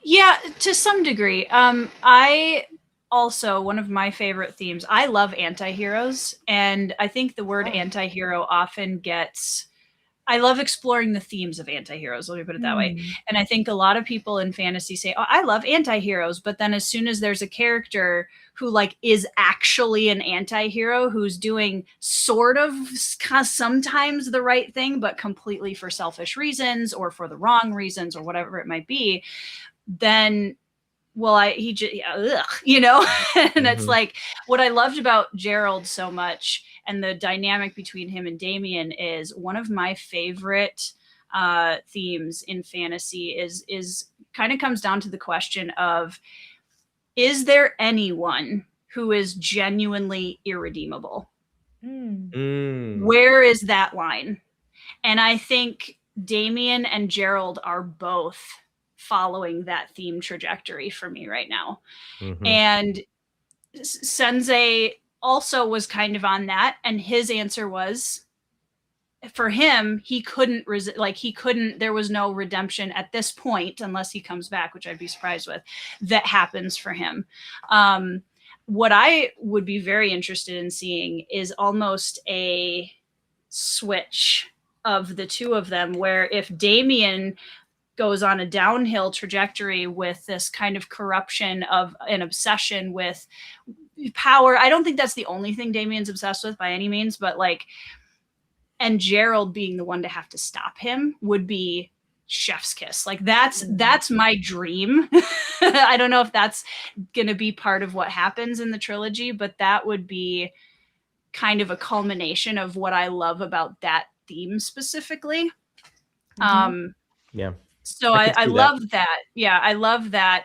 Yeah, to some degree. I also, one of my favorite themes. I love anti-heroes, and I think the word Oh. anti-hero often gets. I love exploring the themes of anti-heroes, let me put it that way. Mm. And I think a lot of people in fantasy say, "Oh, I love anti-heroes," but then as soon as there's a character who like is actually an anti-hero who's doing sort of sometimes the right thing but completely for selfish reasons or for the wrong reasons or whatever it might be, then he just, yeah, ugh, you know. And it's Mhm. like what I loved about Gerald so much and the dynamic between him and Damien is one of my favorite themes in fantasy is kind of comes down to the question of, is there anyone who is genuinely irredeemable? Mm. Mm. Where is that line? And I think Damien and Gerald are both following that theme trajectory for me right now. Mhm. And Sensei also was kind of on that. And his answer was, for him, he couldn't there was no redemption at this point, unless he comes back, which I'd be surprised with, that happens for him. What I would be very interested in seeing is almost a switch of the two of them, where if Damien goes on a downhill trajectory with this kind of corruption of an obsession with power. I don't think that's the only thing Damien's obsessed with by any means, but like, and Gerald being the one to have to stop him would be chef's kiss. Like that's my dream. I don't know if that's going to be part of what happens in the trilogy, but that would be kind of a culmination of what I love about that theme specifically. Mhm. Yeah. So I could I see that. love that. Yeah, I love that.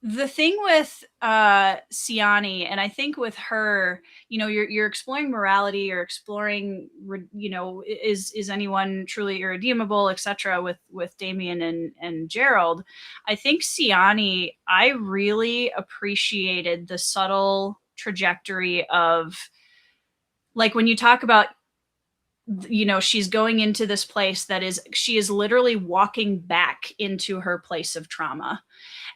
The thing with Siani, and I think with her, you know, you're exploring morality, you're exploring, you know, is anyone truly irredeemable, etc. With Damien and Gerald. I think Siani, I really appreciated the subtle trajectory of, like, when you talk about, you know, she's going into this place that is, she is literally walking back into her place of trauma.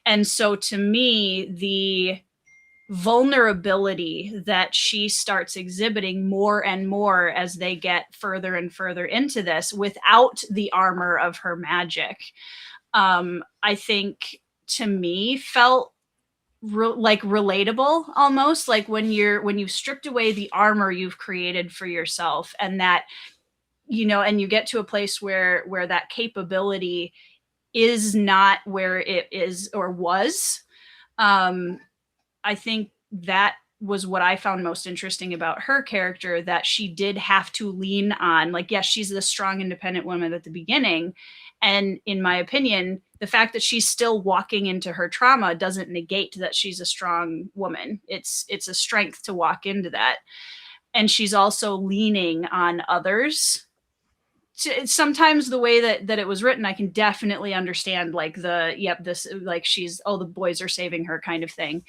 And so to me, the vulnerability that she starts exhibiting more and more as they get further and further into this without the armor of her magic, I think to me felt like relatable, almost like when you've stripped away the armor you've created for yourself, and that, you know, and you get to a place where that capability is not where it is or was. I think that was what I found most interesting about her character, that she did have to lean on, like, yes, she's the strong, independent woman at the beginning. And in my opinion, the fact that she's still walking into her trauma doesn't negate that she's a strong woman. It's a strength to walk into that. And she's also leaning on others. Sometimes the way that it was written, I can definitely understand, like, this, like, she's, oh, the boys are saving her kind of thing.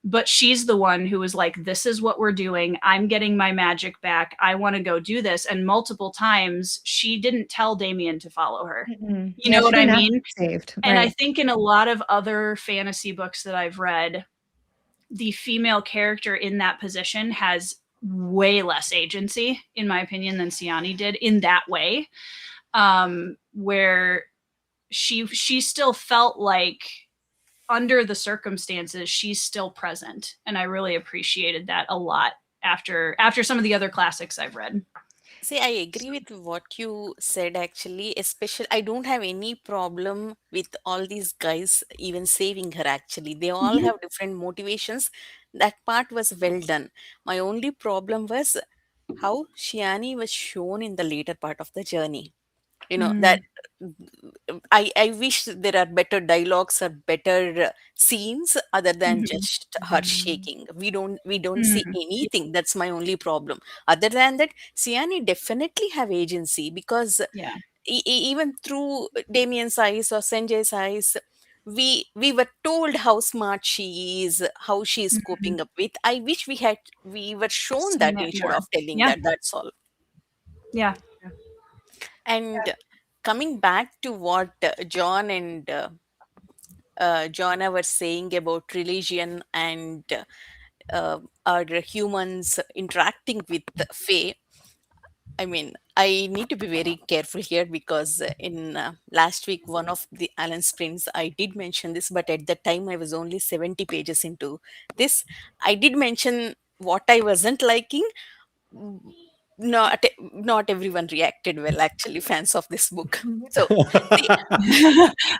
But she's the one who was like, this is what we're doing. I'm getting my magic back. I want to go do this. And multiple times she didn't tell Damien to follow her. Mm-mm. You Yeah, know she what I didn't ask to mean? be saved, And I right. think in a lot of other fantasy books that I've read, the female character in that position has way less agency, in my opinion, than Siani did in that way. Where she still felt like, under the circumstances, she's still present, and I really appreciated that a lot after some of the other classics I've read. See, I agree with what you said actually. Especially, I don't have any problem with all these guys even saving her actually. They all Mhm. have different motivations. That part was well done. My only problem was how Shiani was shown in the later part of the journey. That Mm. I wish there are better dialogues or better scenes other than Mhm. just her shaking. We don't see Mm. anything. That's my only problem. Other than that, Siani definitely have agency, because Yeah. even through Damien's eyes or Sanjay's eyes, we were told how smart she is, how she is Mhm. coping up with. I wish we were shown that Seen it instead more. of telling Yeah. that. That's all. Yeah. And coming back to what John and Joanna were saying about religion and our humans interacting with Fae, I mean, I need to be very careful here, because in last week, one of the Alan Sprints, I did mention this, but at the time I was only 70 pages into this. I did mention what I wasn't liking. Mm, not everyone reacted well, actually, fans of this book. So, see,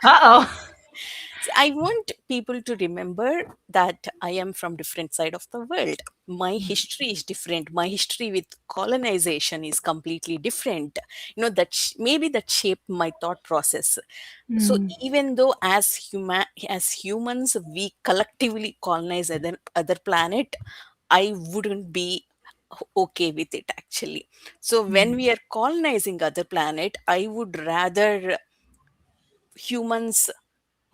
Uh-oh. I want people to remember that I am from different side of the world. My history is different. My history with colonization is completely different. Maybe that shaped my thought process. So Mm. even though as humans we collectively colonize other planet, I wouldn't be okay with it, actually. So when Mm. we are colonizing other planet, I would rather humans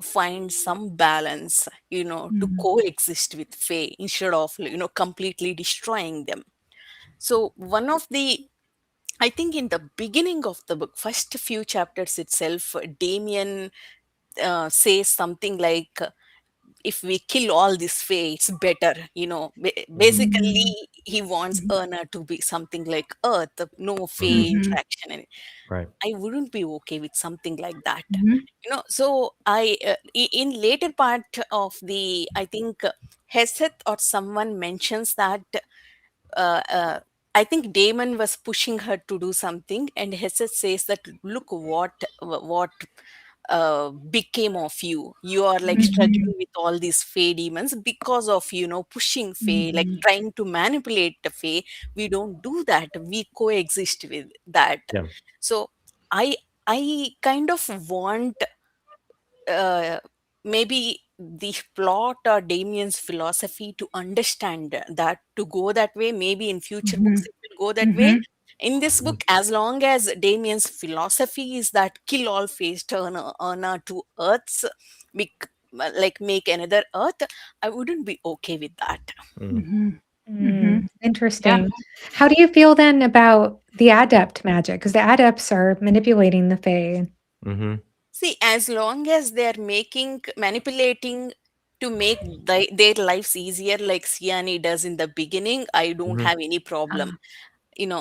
find some balance, to Mm. coexist with Fae instead of, completely destroying them. So one of the I think in the beginning of the book, first few chapters itself, Damien says something like, if we kill all this Fae, it's better. Mhm. Basically, Mm. he wants Mhm. Erna to be something like Earth, no Fae Mhm. Mhm. interaction. And Right. I wouldn't be okay with something like that. Mhm. So in later part of the, I think, Heseth or someone mentions that, uh, uh, I think Damon was pushing her to do something, and Heseth says that, look what became of you. You are like Mhm. struggling with all these Fey demons because of, pushing Fey, like Mhm. trying to manipulate the Fey. We don't do that. We coexist with that. Yeah. So I I kind of want, uh, maybe the plot or Damien's philosophy to understand that, to go that way. Maybe in future books Mhm. it will go that way. Mhm. In this Mhm. book, as long as Damien's philosophy is that kill all face, turn Anna to Earths, like make another Earth, I wouldn't be okay with that. Mhm. Mhm. Mhm. Mm, Yeah. interesting. How do you feel then about the adept magic? Because the adepts are manipulating the Fae. Mhm. See, as long as they're manipulating to make their lives easier, like Siani does in the beginning, I don't Mhm. have any problem. Ah.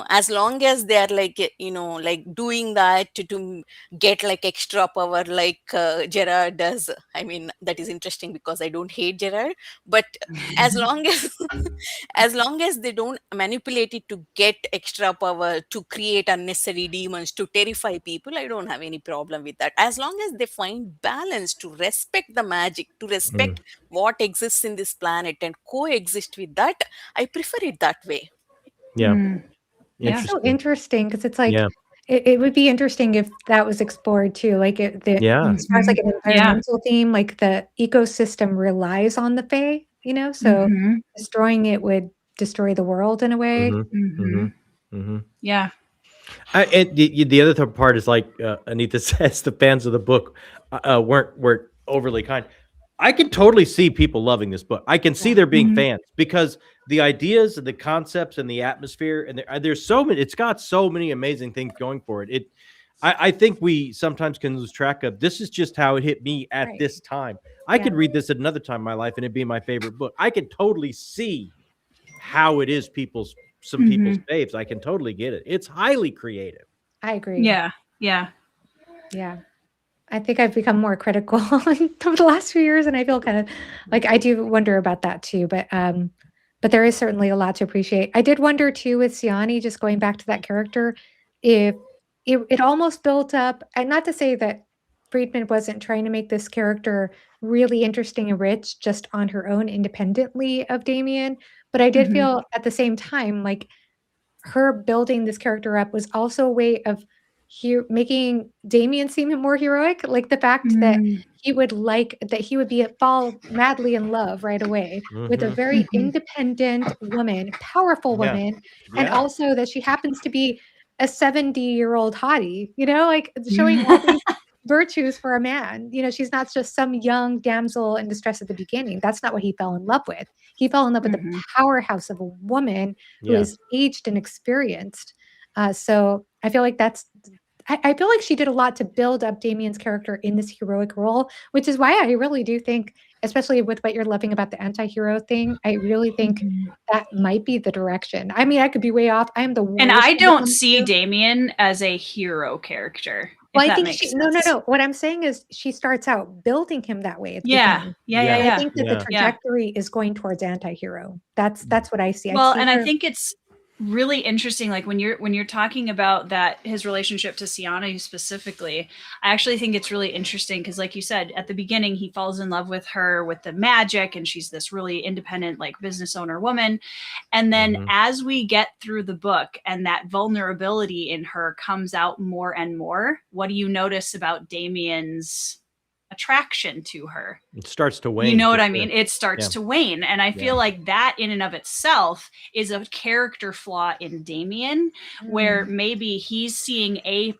As long as they're like, like doing that to get like extra power, like Gerard does. I mean, that is interesting because I don't hate Gerard, but as long as as long as they don't manipulate it to get extra power, to create unnecessary demons, to terrify people, I don't have any problem with that. As long as they find balance, to respect the magic, to Mhm. respect what exists in this planet and coexist with that, I prefer it that way. Yeah. Mm. It's Yeah. so Interesting. interesting because it's like Yeah. it would be interesting if that was explored too. Like Yeah. as far as Mhm. like an Yeah. environmental theme, like the ecosystem relies on the Fae, so Mhm. destroying it would destroy the world in a way. Mhm. Mhm. Mhm. Mhm. Yeah. And the other part is like Anita says, the fans of the book weren't overly kind. I can totally see people loving this book. I can see Yeah. there being Mhm. fans because the ideas and the concepts and the atmosphere and there's so many. It's got so many amazing things going for it. I think we sometimes can lose track of. This is just how it hit me at Right. this time. I Yeah. could read this at another time in my life and it'd be my favorite book. I can totally see how it is some people's Mhm. faves. I can totally get it. It's highly creative. I agree. Yeah. Yeah. Yeah. I think I've become more critical over the last few years, and I feel kind of like I do wonder about that too. But there is certainly a lot to appreciate. I did wonder too with Siani, just going back to that character, if it almost built up, and not to say that Friedman wasn't trying to make this character really interesting and rich just on her own independently of Damien, but I did Mhm. feel at the same time like her building this character up was also a way of making Damien seem more heroic. Like the fact that he would fall madly in love right away with a very independent woman, powerful woman, and also that she happens to be a 70-year-old hottie, like showing all these virtues for a man. She's not just some young damsel in distress at the beginning. That's not what he fell in love with. He fell in love with the powerhouse of a woman who is aged and experienced. So I feel like I feel like she did a lot to build up Damien's character in this heroic role, which is why I really do think, especially with what you're loving about the anti-hero thing, I really think that might be the direction. I mean, I could be way off. I am the worst. And I don't see Damien as a hero character. Well, I think no. What I'm saying is she starts out building him that way at the beginning. I think that the trajectory is going towards anti-hero. That's what I see. Well, I think it's really interesting, like when you're talking about that, his relationship to Siana specifically, I actually think it's really interesting because, like you said, at the beginning he falls in love with her with the magic, and she's this really independent, like, business owner woman, and then as we get through the book and that vulnerability in her comes out more and more, what do you notice about Damien's attraction to her? It starts to wane. You know what I mean? It starts to wane. And I feel like that in and of itself is a character flaw in Damien, where maybe he's seeing a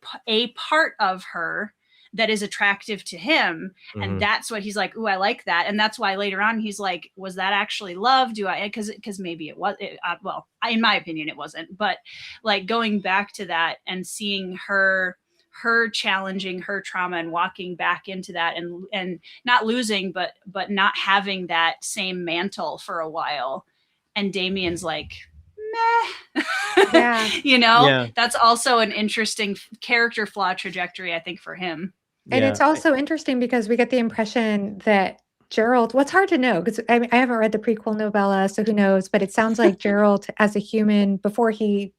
part of her that is attractive to him. And that's what he's like, ooh, I like that. And that's why later on he's like, was that actually love? Because maybe it was, well, in my opinion, it wasn't. But like going back to that and seeing her challenging her trauma and walking back into that and not losing, but not having that same mantle for a while. And Damien's like, meh. That's also an interesting character flaw trajectory, I think, for him. And it's also interesting because we get the impression that Gerald, what's hard to know, because I haven't read the prequel novella, so who knows, but it sounds like Gerald as a human, before he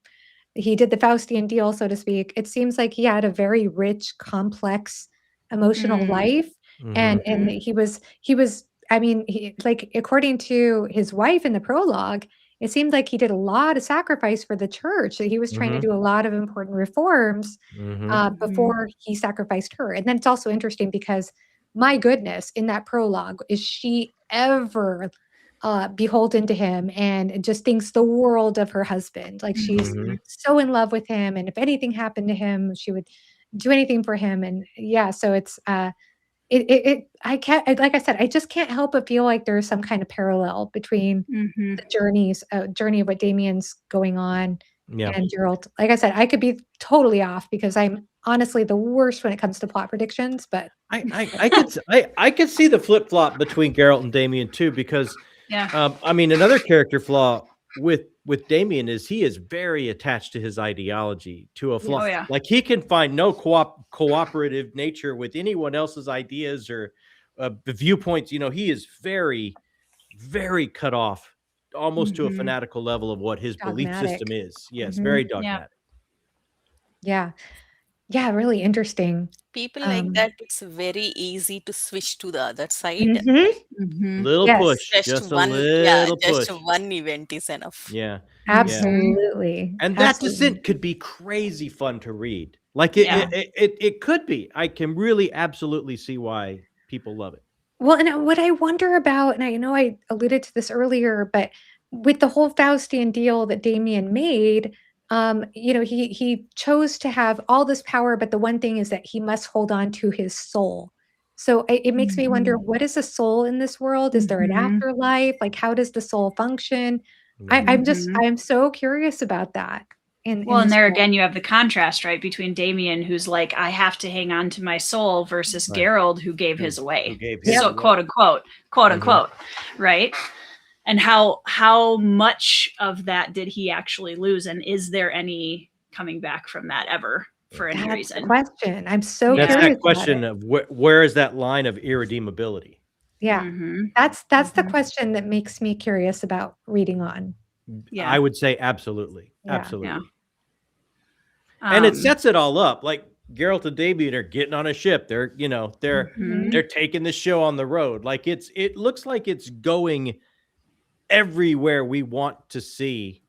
did the Faustian deal, so to speak, it seems like he had a very rich, complex, emotional life. And he was, I mean, like, according to his wife in the prologue, it seemed like he did a lot of sacrifice for the church. He was trying to do a lot of important reforms before he sacrificed her. And then it's also interesting because, my goodness, in that prologue, is she ever beholden to him and just thinks the world of her husband? Like, she's so in love with him, and if anything happened to him, she would do anything for him. And so it's I can't, like I said, I just can't help but feel like there's some kind of parallel between the journey of what Damien's going on and Gerald. Like I said, I could be totally off because I'm honestly the worst when it comes to plot predictions, but I could see the flip-flop between Geralt and Damien too, because I mean, another character flaw with Damien is he is very attached to his ideology, to a flaw. Like, he can find no cooperative nature with anyone else's ideas or the viewpoints. He is very, very cut off, almost to a fanatical level of what his belief system is. Yes, very dogmatic. Yeah, really interesting. People like that, it's very easy to switch to the other side. Little push, just a little push. Just one event is enough. Absolutely. And that descent could be crazy fun to read. Like, it could be. I can really absolutely see why people love it. Well, and what I wonder about, and I know I alluded to this earlier, but with the whole Faustian deal that Damien made, he chose to have all this power, but the one thing is that he must hold on to his soul. So it makes me wonder, what is a soul in this world? Is there an afterlife? Like, how does the soul function? I'm so curious about that. And there again, you have the contrast, right, between Damien, who's like, I have to hang on to my soul, versus Geralt, who gave his away. Quote unquote, right? And how much of that did he actually lose? And is there any coming back from that ever for any reason? That's the question. I'm so curious. That's that question of where is that line of irredeemability? Yeah. That's the question that makes me curious about reading on. Yeah. I would say absolutely. Absolutely. Yeah. And it sets it all up. Like, Geralt and Damien are getting on a ship. They're taking the show on the road. Like, it looks like it's going everywhere we want to see.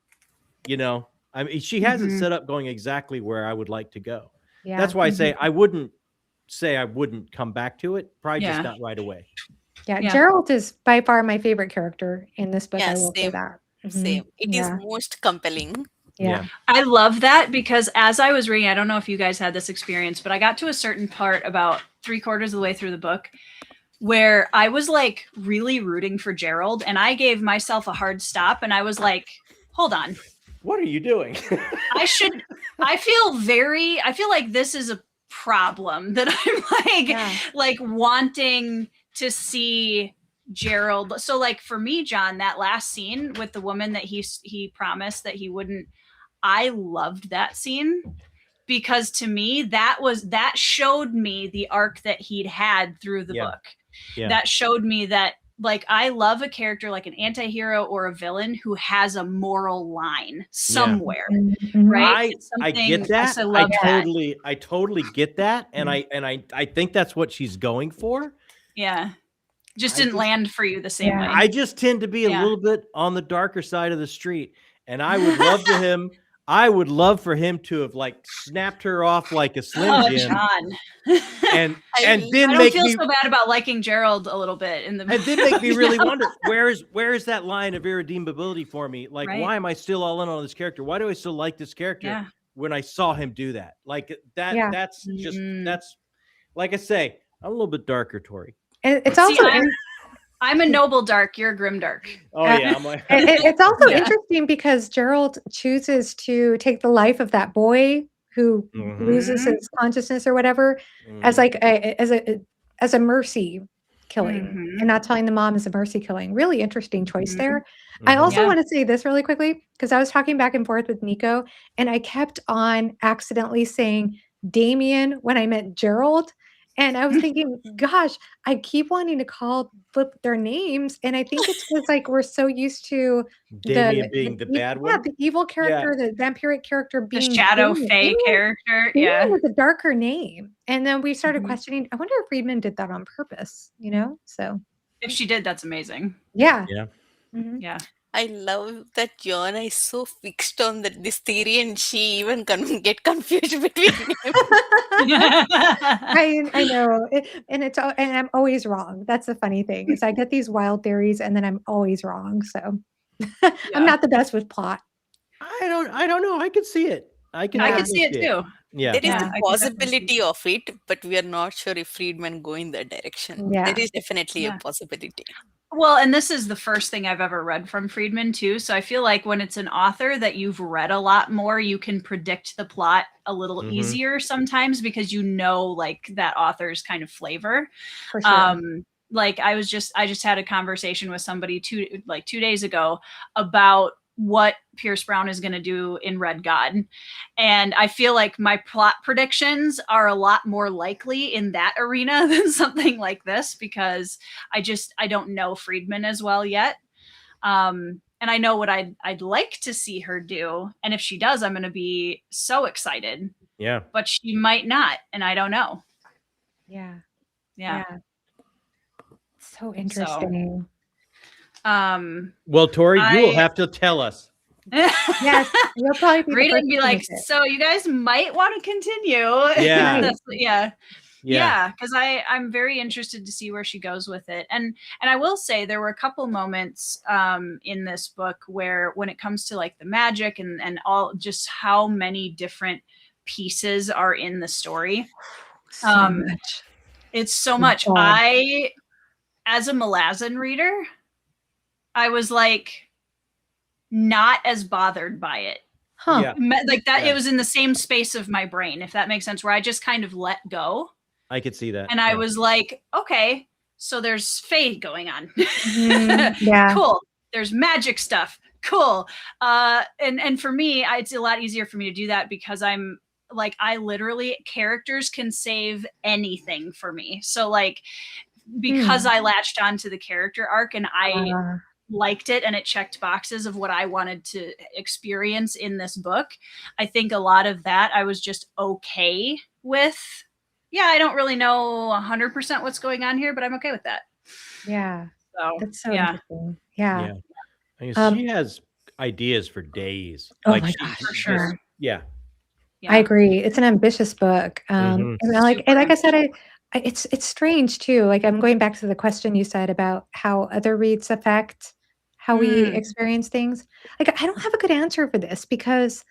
I mean, she has it Mhm. set up going exactly where I would like to go. Yeah. That's why I say I wouldn't come back to it. Probably just Yeah. not right away. Yeah, Yeah. Gerald is by far my favorite character in this book. Yeah, I will say same. that. Same. It is Yeah, most compelling. yeah. I love that because as I was reading, I don't know if you guys had this experience, but I got to a certain part about 3/4 of the way through the book where I was like really rooting for Gerald, and I gave myself a hard stop, and I was like, hold on. What are you doing? I feel like this is a problem that I'm like wanting to see Gerald. So like for me, John, that last scene with the woman that he promised that he wouldn't, I loved that scene because to me that showed me the arc that he'd had through the book. Yeah. That showed me that like I love a character like an anti-hero or a villain who has a moral line somewhere, right? I get that. I totally get that, and I think that's what she's going for. Yeah, just didn't land for you the same way. I just tend to be a little bit on the darker side of the street, and I would love for him to have like snapped her off like a Slim Jim. John. and then I don't feel so bad about liking Gerald a little bit in the and then make me really wonder where is that line of irredeemability for me? Like, why am I still all in on this character? Why do I still like this character when I saw him do that? Like that. That's just that's like I say. I'm a little bit darker, Tori. It's also. I'm a noble dark. You're a grim dark. Oh yeah, it's also interesting because Gerald chooses to take the life of that boy who loses his consciousness or whatever as like as a mercy killing, and not telling the mom is a mercy killing. Really interesting choice there. I also want to say this really quickly because I was talking back and forth with Nico, and I kept on accidentally saying Damien when I meant Gerald. And I was thinking, gosh, I keep wanting to flip their names. And I think it's because like we're so used to Damien being the bad one. Yeah, the evil character, the vampiric character being the shadow fae character. Damien was a darker name. And then we started questioning, I wonder if Friedman did that on purpose, So if she did, that's amazing. Yeah. Yeah. Yeah. I love that Joanna is so fixed on this theory, and she even get confused between them. I know, and I'm always wrong. That's the funny thing is I get these wild theories, and then I'm always wrong. So I'm not the best with plot. I don't know. I could see it. I can see it too. Yeah, there is the possibility of it, but we are not sure if Friedman go in that direction. Yeah. There is definitely a possibility. Well, and this is the first thing I've ever read from Friedman too. So I feel like when it's an author that you've read a lot more, you can predict the plot a little easier sometimes because like that author's kind of flavor. For sure. Like I just had a conversation with somebody 2 days ago about what Pierce Brown is going to do in Red God. And I feel like my plot predictions are a lot more likely in that arena than something like this because I don't know Friedman as well yet. And I know what I'd like to see her do. And if she does, I'm going to be so excited. Yeah. But she might not. And I don't know. Yeah. So interesting. Well, Tori, you will have to tell us. Yes, you'll probably be read it and be like, so you guys might want to continue. Yeah. Because I'm very interested to see where she goes with it. And I will say there were a couple moments in this book where when it comes to like the magic and all just how many different pieces are in the story. So much. It's so much. As a Malazan reader, I was like not as bothered by it. Like that it was in the same space of my brain, if that makes sense, where I just kind of let go. I could see that. And I was like, okay, so there's fae going on. Cool. There's magic stuff. Cool. And for me, it's a lot easier for me to do that because I'm like, I literally characters can save anything for me. So like, because I latched onto the character arc and I liked it and it checked boxes of what I wanted to experience in this book, I think a lot of that I was just okay with. Yeah, I don't really know 100% what's going on here, but I'm okay with that. Yeah. So That's so interesting. Yeah. I mean, she has ideas for days. Oh Like my she gosh, For just sure. yeah. I Yeah. agree. It's an ambitious book. Mhm. And like Super I said, ambitious. it's strange too. Like I'm going back to the question you said about how other reads affect how we Mm, experience things. Like I don't have a good answer for this because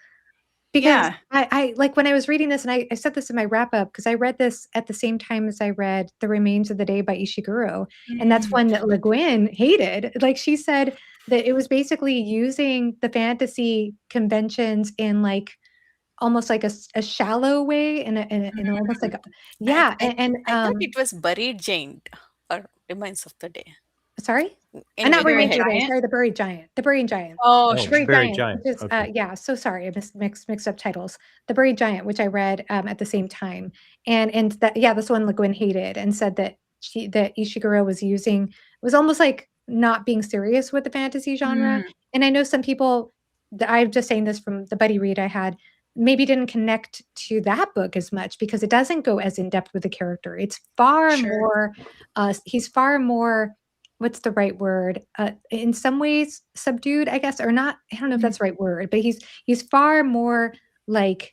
yeah. I like when I was reading this, and I said this in my wrap up because I read this at the same time as I read The Remains of the Day by Ishiguro, and that's Mm, one that Le Guin hated. Like she said that it was basically using the fantasy conventions in like almost like a shallow way, in almost like a, I, yeah, I, and I thought it was Buried Giant or Remains of the Day. sorry? Anyway, Not go Buried Remains of ahead. the Day, Giant. sorry, The Buried Giant. The Buried Giant. Oh, Oh, sure, Buried sure. Very Giant, giant. which is Okay. yeah, so sorry, I mixed up titles. The Buried Giant, which I read at the same time, and that yeah, this one Le Guin hated and said that that Ishiguro was almost like not being serious with the fantasy genre. Mm, And I know some people, I'm just saying this from the buddy read I had, maybe didn't connect to that book as much because it doesn't go as in depth with the character. It's far sure. more, he's far more, what's the right word? In some ways subdued, I guess, or not. I don't know if Mm, that's the right word, but he's far more like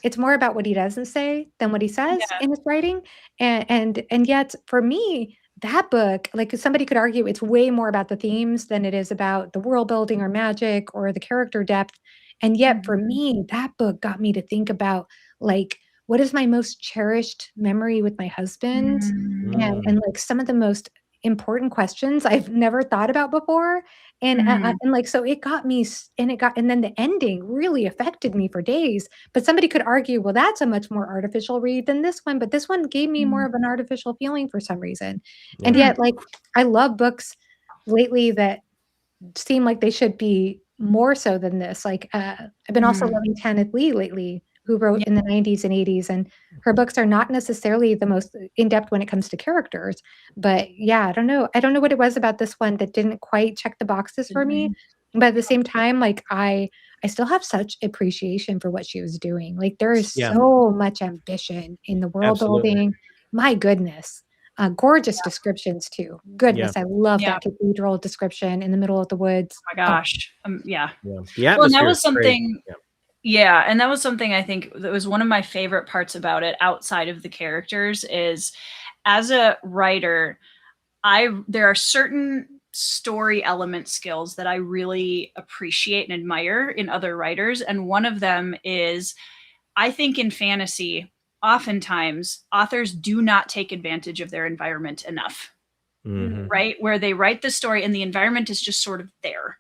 it's more about what he doesn't say than what he says yeah. in his writing. And yet for me, that book, like somebody could argue it's way more about the themes than it is about the world building or magic or the character depth. And yet for Mhm. me, that book got me to think about like what is my most cherished memory with my husband Mm, Mm. and like some of the most important questions I've never thought about before. mm, And like so it got me and then the ending really affected me for days. But somebody could argue, well, that's a much more artificial read than this one, but this one gave me more mm, of an artificial feeling for some reason. And Yeah. mm, yet, like, I love books lately that seem like they should be more so than this. Like, I've been also mm. loving Tanith Lee lately, who wrote Yeah. in the 90s and 80s, and her books are not necessarily the most in-depth when it comes to characters. But yeah, I don't know. I don't know what it was about this one that didn't quite check the boxes for me. But at the same time, like I still have such appreciation for what she was doing. Like there is Yeah. so much ambition in the world Absolutely. building. My goodness. Gorgeous descriptions too. Yeah. Goodness, I love Yeah. that cathedral description in the middle of the woods. Oh my Oh, gosh. Yeah. Yeah. The Well, and that atmosphere is was great. something. Yeah. Yeah, and that was something I think that was one of my favorite parts about it outside of the characters is as a writer, there are certain story element skills that I really appreciate and admire in other writers, and one of them is I think in fantasy, oftentimes authors do not take advantage of their environment enough, Mhm. right? Where they write the story and the environment is just sort of there.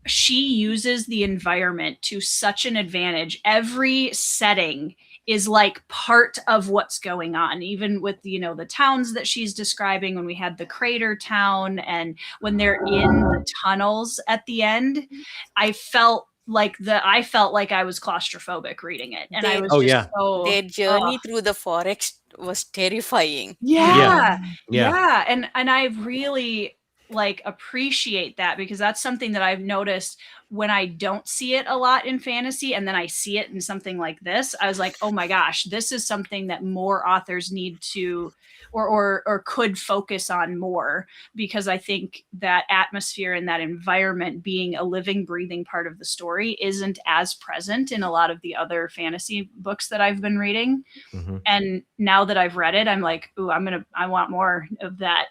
She uses the environment to such an advantage. Every setting is like part of what's going on, even with the towns that she's describing. When we had the crater town and when they're in the tunnels at the end, I felt like I was claustrophobic reading it, and I Their was Oh just yeah. so their journey through the forest was terrifying. Yeah. yeah, Yeah. yeah, and I really like appreciate that because that's something that I've noticed when I don't see it a lot in fantasy and then I see it in something like this. I was like, "Oh my gosh, this is something that more authors need to or could focus on more because I think that atmosphere and that environment being a living breathing part of the story isn't as present in a lot of the other fantasy books that I've been reading." Mhm. And now that I've read it, I'm like, ooh, I want more of that.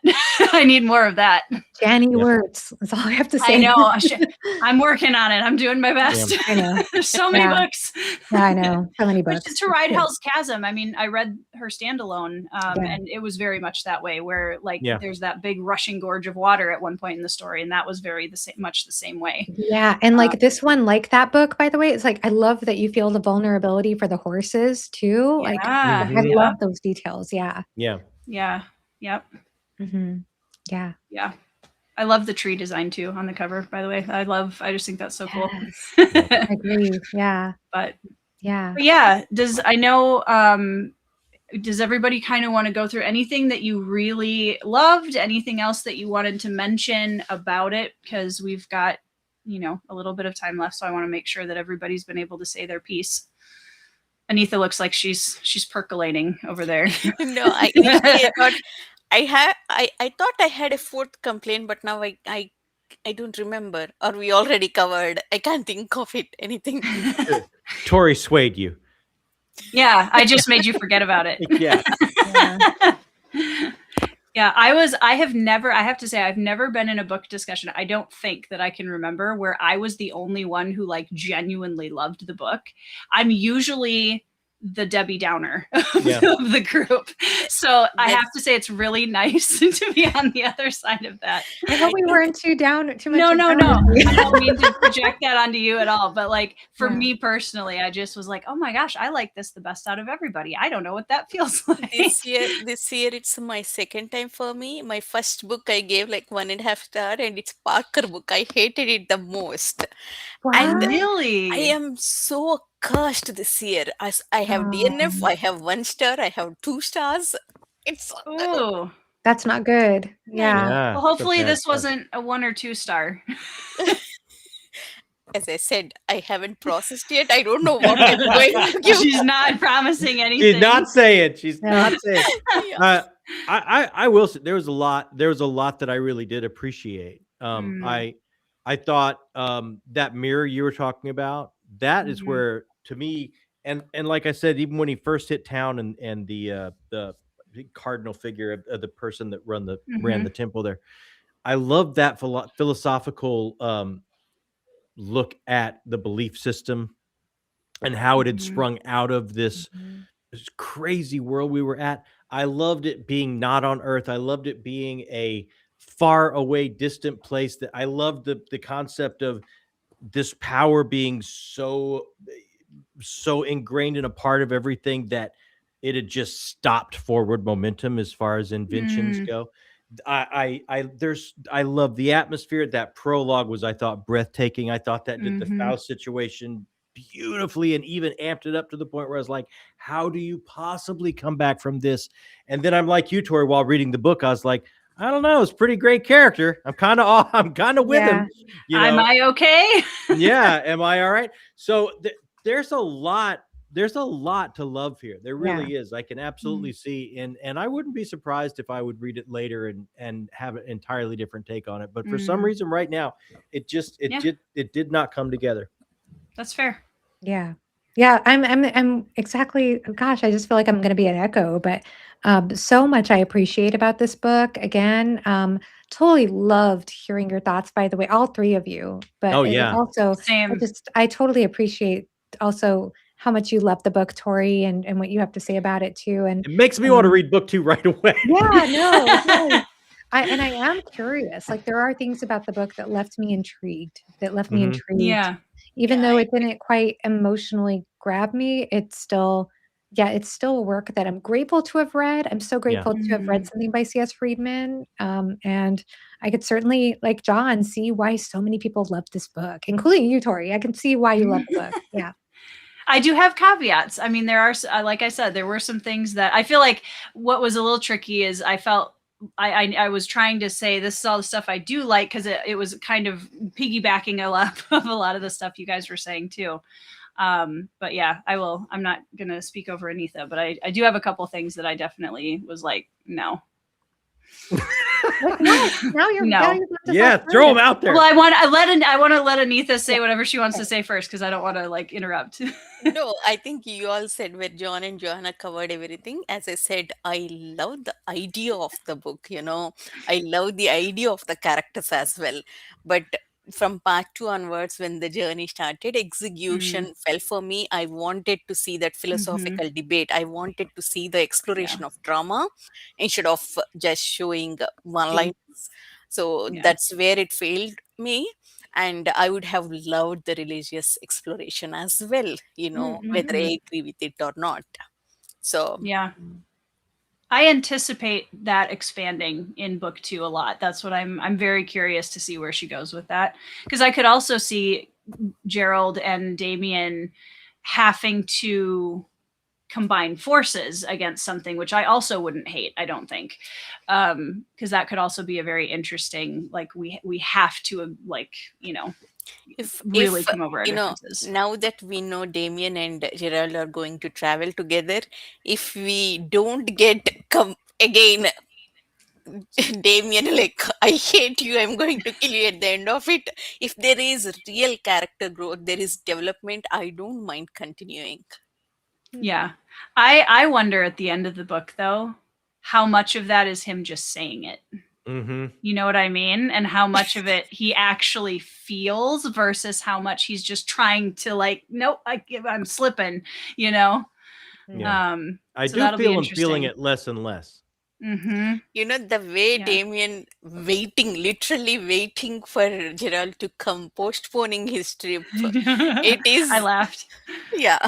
I need more of that. Janny Yeah. words. That's all I have to I say. know. I'm working on it. I'm doing my best. Yeah. I know. There's so many Yeah. books. Yeah, I know. So many But books. to ride Yeah. Hell's Chasm, I mean, I read her standalone, Yeah. and it was very much that way, where like Yeah. there's that big rushing gorge of water at one point in the story, and that was much the same way. Yeah, and like this one, like that book, by the way, it's like I love that you feel the vulnerability for the horses too. Like Yeah. I Mhm. love those details. Yeah. Yeah. Yeah. Yep. Hmm. Yeah. Yeah. I love the tree design too on the cover, by the way. I just think that's so cool. Yes. I agree. Yeah. But Yeah. yeah, does everybody kind of want to go through anything that you really loved, anything else that you wanted to mention about it? Because we've got, a little bit of time left, so I want to make sure that everybody's been able to say their piece. Anitha looks like she's percolating over there. No, I initially I thought I thought I had a fourth complaint, but now I I don't remember. Or we already covered. I can't think of it. Anything. Tori swayed you. Yeah, I just made you forget about it. Yeah. Yeah, I have to say, I've never been in a book discussion. I don't think that I can remember where I was the only one who like genuinely loved the book. I'm usually the Debbie Downer of, Yeah. of the group. So I have to say it's really nice to be on the other side of that. I hope we weren't too much. No. down with you. I don't mean to project that onto you at all. But like for Yeah. me personally, I just was like, oh my gosh, I like this the best out of everybody. I don't know what that feels like. This year it's my second time for me. My first book I gave like 1.5 star, and it's Parker book. I hated it the most. And Wow. Really? I am so cursed this year. As I have DNF, I have 1 star, I have 2 stars. It's Ooh. That's not good. Yeah. Well, hopefully this wasn't a 1 or 2 star. as I said, I haven't processed yet. I don't know what I'm going to give. She's not promising anything. She's not saying. She's not saying. Yeah. I will say there was a lot that I really did appreciate. I thought that mirror you were talking about, that is where, to me, and like I said, even when he first hit town and the cardinal figure of the person that ran the temple there, I love that philosophical look at the belief system and how it had sprung out of this crazy world we were at. I loved it being not on Earth. I loved it being a far away, distant place. That I loved the concept of this power being so ingrained in a part of everything that it had just stopped forward momentum as far as inventions go. I love the atmosphere. That prologue was, I thought, breathtaking. I thought that did the Faust situation beautifully and even amped it up to the point where I was like, how do you possibly come back from this? And then I'm like you, Tori, while reading the book, I was like, I don't know, it's a pretty great character. I'm kind of with him. You know? Am I okay? Yeah, am I all right? So there's a lot to love here. There really is. I can absolutely see, and I wouldn't be surprised if I would read it later and have an entirely different take on it. But for some reason, right now, it did not come together. That's fair. Yeah. I'm exactly. Gosh, I just feel like I'm going to be an echo, but so much I appreciate about this book. Again, totally loved hearing your thoughts. By the way, all three of you. But also, Same. I totally appreciate also how much you love the book, Tori, and what you have to say about it too. And it makes me want to read book 2 right away. Yeah, no. I am curious. Like there are things about the book that left me intrigued. Yeah. Even though it didn't quite emotionally grab me, it's still a work that I'm grateful to have read. I'm so grateful to have read something by C.S. Friedman. And I could certainly, like John, see why so many people love this book, including you, Tori. I can see why you love the book. Yeah. I do have caveats. I mean, there are, like I said, there were some things that I feel like what was a little tricky is I felt I was trying to say this is all the stuff I do like, because it was kind of piggybacking a lot of the stuff you guys were saying too. But yeah, I'm not going to speak over Anitha, but I do have a couple things that I definitely was like, no. Now you're throw them out there. Well, I want to let Anitha say whatever she wants to say first, because I don't want to like interrupt. No, I think you all said where John and Johanna covered everything. As I said, I love the idea of the book, I love the idea of the characters as well. But from part 2 onwards, when the journey started, execution fell for me. I wanted to see that philosophical debate. I wanted to see the exploration of drama instead of just showing one line. So that's where it failed me. And I would have loved the religious exploration as well, whether I agree with it or not. So yeah. I anticipate that expanding in book 2 a lot. That's what I'm very curious to see where she goes with that. Because I could also see Gerald and Damien having to combine forces against something, which I also wouldn't hate, I don't think. Because that could also be a very interesting, like we have to really come over our differences. Now that we know Damien and Gerald are going to travel together, if we don't get come again Damien, like, I hate you, I'm going to kill you at the end of it. If there is real character growth, there is development, I don't mind continuing. Yeah. I wonder at the end of the book though, how much of that is him just saying it. Mm-hmm. You know what I mean? And how much of it he actually feels versus how much he's just trying to like, nope, I'm slipping, you know? Yeah. I So do that'll be feel him feeling interesting. it less and less. Mm-hmm. You know, the way Yeah. Damien literally waiting for Gerald to come, postponing his trip. It I is, laughed. yeah,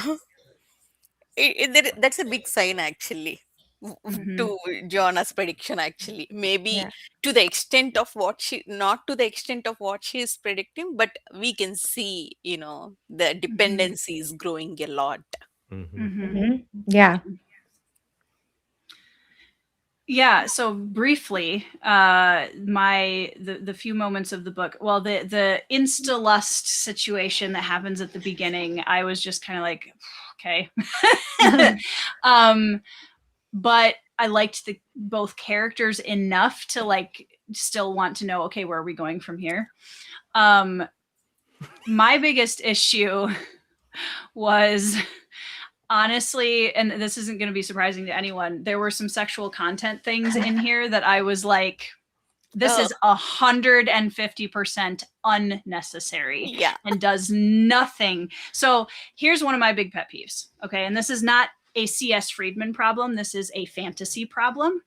that's a big sign actually Mhm. to Joanna's prediction. Actually, maybe Yeah. to the extent of what she, not to the extent of what she is predicting, but we can see, the dependency is growing a lot. Mm-hmm. Mhm. Yeah. Yeah, so briefly, the few moments of the book, well, the insta lust situation that happens at the beginning, I was just kind of like, okay. But I liked both characters enough to like still want to know, okay, where are we going from here? My biggest issue was honestly, and this isn't going to be surprising to anyone, there were some sexual content things in here that I was like, this is 150% unnecessary Yeah. and does nothing. So here's one of my big pet peeves. Okay. And this is not a C.S. Friedman problem. This is a fantasy problem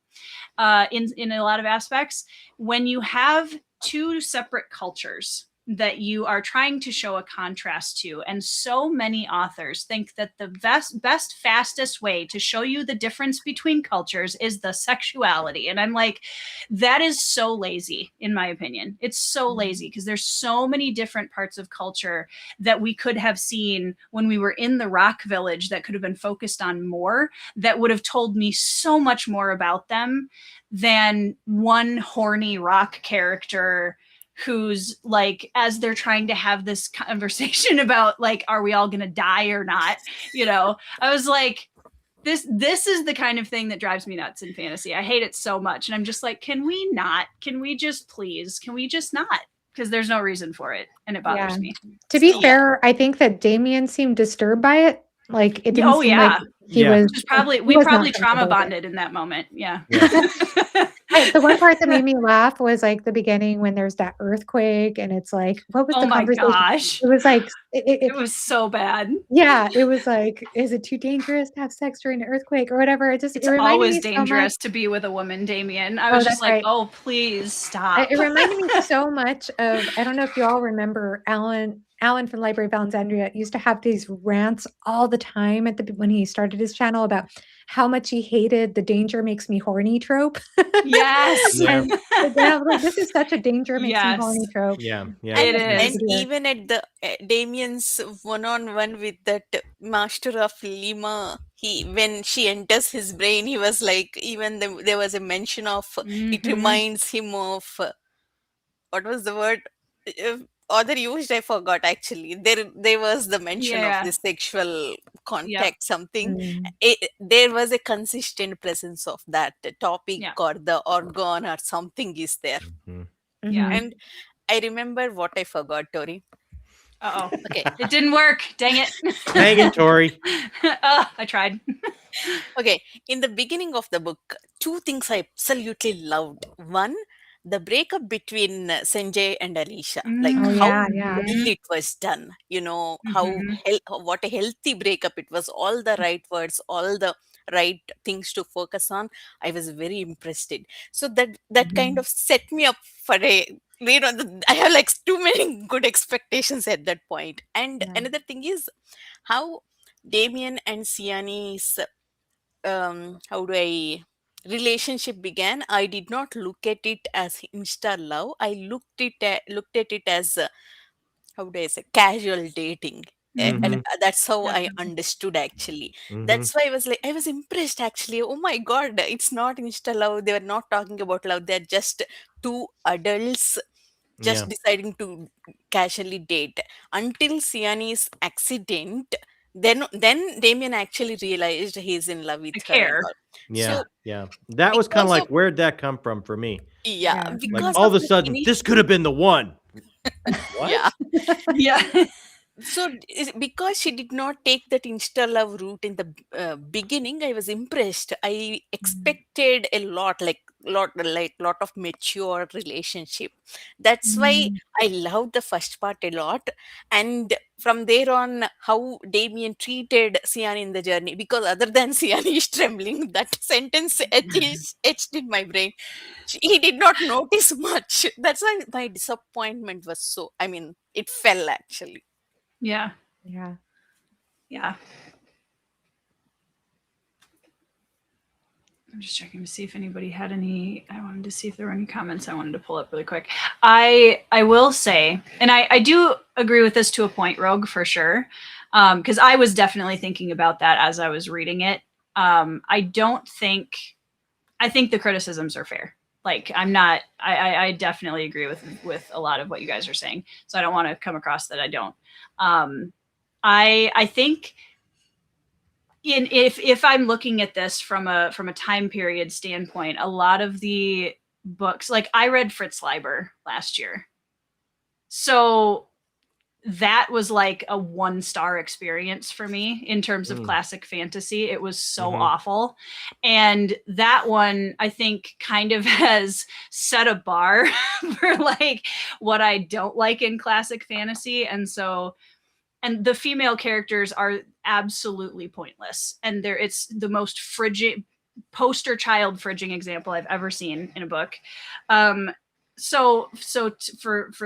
in a lot of aspects. When you have two separate cultures that you are trying to show a contrast to, and so many authors think that the best fastest way to show you the difference between cultures is the sexuality, and I'm like, that is so lazy in my opinion. It's so lazy because there's so many different parts of culture that we could have seen when we were in the rock village that could have been focused on more, that would have told me so much more about them than one horny rock character who's like, as they're trying to have this conversation about like, are we all gonna die or not, I was like, this is the kind of thing that drives me nuts in fantasy. I hate it so much, and I'm just like, can we not because there's no reason for it, and it bothers me. To be Yeah. fair, I think that Damien seemed disturbed by it. Like it didn't seem like he Yeah. was. Just probably he we was not probably trauma comfortable with it. bonded in that moment. Yeah. The one part that made me laugh was like the beginning when there's that earthquake, and it's like, what was Oh the my conversation? gosh. It was like, It was so bad. yeah, it was like, is it too dangerous to have sex during an earthquake or whatever? It It's reminded always me so much. dangerous to be with a woman, Damien. I Oh, was that's just like, right. oh, please stop. It reminded me so much of, I don't know if you all remember Alan from Library of Alexandria used to have these rants all the time when he started his channel about how much he hated the danger makes me horny trope. Yes. Yeah. And I was like, this is such a danger makes me Yes. horny trope. Yeah. It is. And even at the Damien's one-on-one with that master of Lima, when she enters his brain, he was like, even there was a mention of it Mhm. reminds him of what was the word other used, I forgot actually. There was the mention of Yeah. the sexual contact, something. Mm. There was a consistent presence of that topic, Yeah. or the organ or something is there. Mhm. Yeah. And I remember what I forgot, Tori. Uh-oh. Okay. It didn't work. Dang it. Dang it, Tori. I tried. Okay. In the beginning of the book, two things I absolutely loved. One, the breakup between Sanjay and Alicia, like Oh, how yeah, yeah. well it was done. Mhm. What a healthy breakup it was. All the right words, all the right things to focus on. I was very impressed. So that kind of set me up for I have like too many good expectations at that point. And Yeah. another thing is how Damien and Siani's how do I relationship began. I did not look at it as insta love. I looked at it as how do I say, casual dating. And Mhm. that's how I Definitely. understood actually. Mhm. That's why I was impressed actually. Oh my god, it's not insta love. They were not talking about love. They're just two adults Yeah. just deciding to casually date. Until Siani's accident, then Damien actually realized he's in love with The her and care. all. Yeah, So yeah. That was kind of because like, of where'd that come from for me? yeah, Yeah. Like because all of of a the sudden, finish. this could have been the one. What? Yeah. Yeah. So because she did not take that insta love route in the beginning, I was impressed. I expected a lot, lot of mature relationship. That's why Mm. I loved the first part a lot, and from there on, how Damien treated Sian in the journey. Because other than Sian is trembling, that sentence etched in my brain. He did not notice much. That's why my disappointment was so. I mean, it fell actually. Yeah. Yeah. Yeah. I'm just checking to see if anybody had any. I wanted to see if there were any comments I wanted to pull up really quick. I will say, and I do agree with this to a point, Rogue, for sure, because I was definitely thinking about that as I was reading it. I think the criticisms are fair. Like I'm not. I definitely agree with a lot of what you guys are saying. So I don't want to come across that I don't. I think if I'm looking at this from a time period standpoint, a lot of the books, like I read Fritz Leiber last year, so that was like a 1-star experience for me in terms of classic fantasy. It was so awful, and that one I think kind of has set a bar for like what I don't like in classic fantasy, and the female characters are absolutely pointless, and it's the most frigid poster child fridging example I've ever seen in a book. For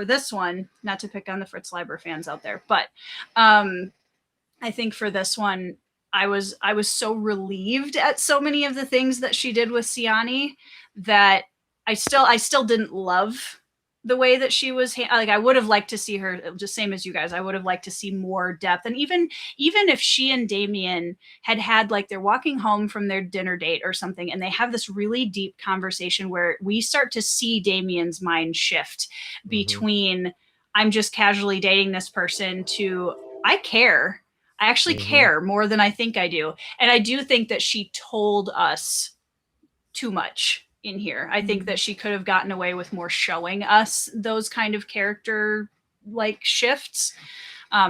this one, not to pick on the Fritz Leiber fans out there, but I think for this one, I was so relieved at so many of the things that she did with Siani that I still didn't love the way that she was like. I would have liked to see her, just same as you guys. I would have liked to see more depth, and even if she and Damien had like they're walking home from their dinner date or something, and they have this really deep conversation where we start to see Damien's mind shift between I'm just casually dating this person to I care. I actually care more than I think I do. And I do think that she told us too much in here. I think that she could have gotten away with more showing us those kind of character like shifts.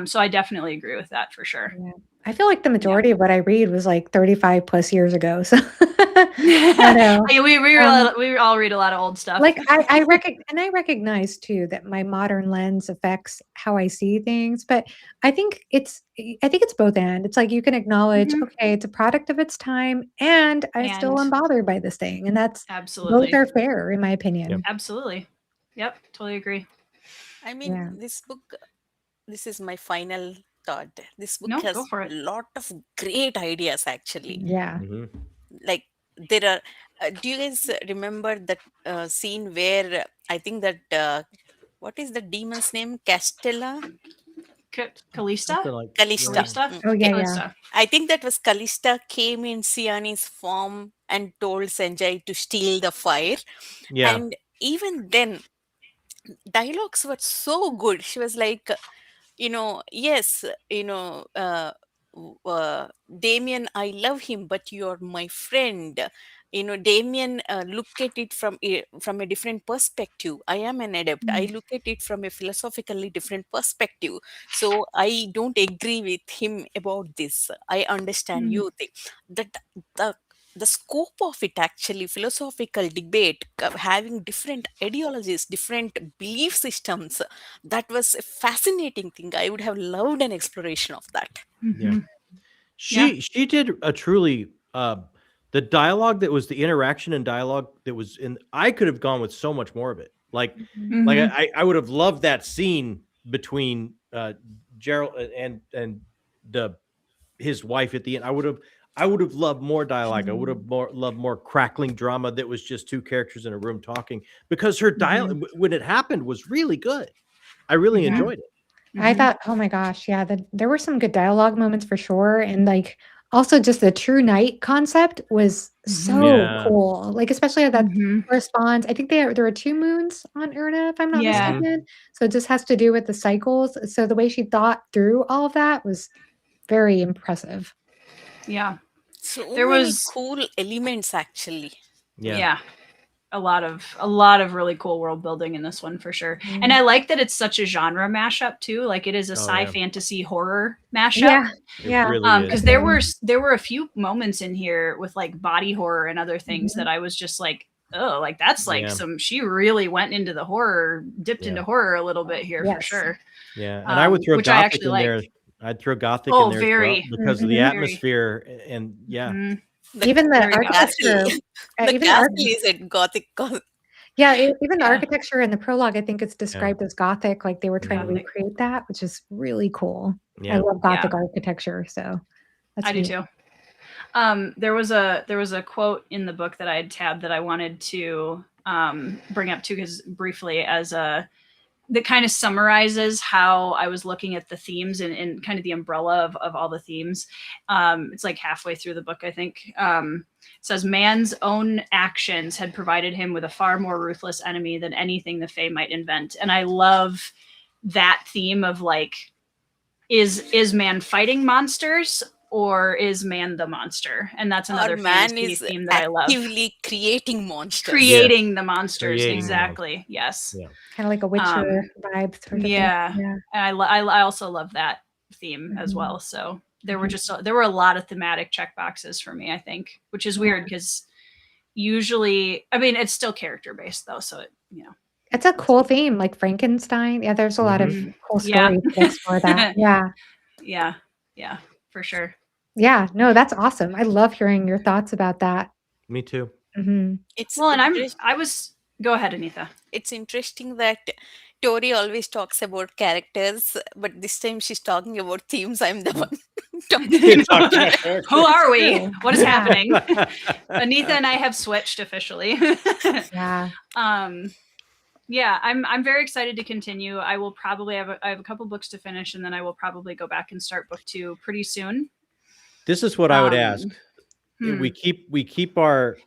So I definitely agree with that for sure. Yeah. I feel like the majority of what I read was like 35 plus years ago. So I know. We all read a lot of old stuff. Like I recognize too that my modern lens affects how I see things, but I think it's both and. It's like you can acknowledge, okay, it's a product of its time, and I still am bothered by this thing, and that's absolutely both are fair in my opinion. Yep. Absolutely. Yep, totally agree. I mean, this book, this is my final thought. This book has a lot of great ideas, actually. Yeah. Like, there are, do you guys remember that scene where I think that, what is the demon's name? Castella? Callista? Callista. Oh, yeah. I think that was Callista came in Siani's form and told Sanjay to steal the fire. Yeah. And even then, dialogues were so good. She was like, yes, Damien, I love him, but you're my friend. Damien, look at it from a different perspective. I am an adept. I look at it from a philosophically different perspective. So I don't agree with him about this. I understand you think that the scope of it, actually, philosophical debate, having different ideologies, different belief systems, that was a fascinating thing. I would have loved an exploration of that. Yeah. She did a truly the dialogue that was the interaction and dialogue that was in. I could have gone with so much more of it. Like I would have loved that scene between Gerald and his wife at the end. I would have loved more dialogue. I would have loved more crackling drama that was just two characters in a room talking, because her dialogue when it happened was really good. I really enjoyed it. I thought, oh my gosh, yeah, there were some good dialogue moments for sure, and like also just the true night concept was so cool. Like especially that corresponds. I think there were 2 moons on Urna, if I'm not mistaken. So it just has to do with the cycles. So the way she thought through all of that was very impressive. Yeah. So There many was cool elements actually. yeah. A lot of really cool world building in this one for sure. And I like that it's such a genre mashup too. Like it is a sci fantasy horror mashup. Yeah. It Yeah. really is. Because there were a few moments in here with like body horror and other things that I was just like, oh, like that's like she really went into the horror, dipped into horror a little bit here for sure. Yeah. And I would throw which I Gothic actually in there. like. I'd throw Gothic in there very. as well because of the atmosphere and Even the very architecture. The castle is at Gothic. Yeah, even the architecture in the prologue, I think it's described as Gothic, like they were trying to recreate that, which is really cool. I love Gothic architecture, so that's I neat. do too. There was a quote in the book that I had tabbed that I wanted to bring up too, because briefly that kind of summarizes how I was looking at the themes and kind of the umbrella of all the themes. It's like halfway through the book, I think. It says, man's own actions had provided him with a far more ruthless enemy than anything the Fae might invent. And I love that theme of like, is man fighting monsters or is man the monster? And that's another theme that I love. Actively creating monsters. Creating the monsters, exactly. Yes. Yeah. Kind of like a Witcher vibe. Sort of yeah. Thing. And I also love that theme as well. So there were a lot of thematic check boxes for me, I think, which is weird because usually, I mean, it's still character based though. So it's a cool theme, like Frankenstein. Yeah, there's a lot of cool stories to explore that. Yeah, for sure. Yeah, no, that's awesome. I love hearing your thoughts about that. Me too. Mm-hmm. Go ahead, Anita. It's interesting that Tori always talks about characters, but this time she's talking about themes. I'm the one talking about. Who are we? What is happening? Anita and I have switched officially. Yeah. Yeah, I'm very excited to continue. I will probably I have a couple books to finish, and then I will probably go back and start book 2 pretty soon. This is what I would ask. We keep our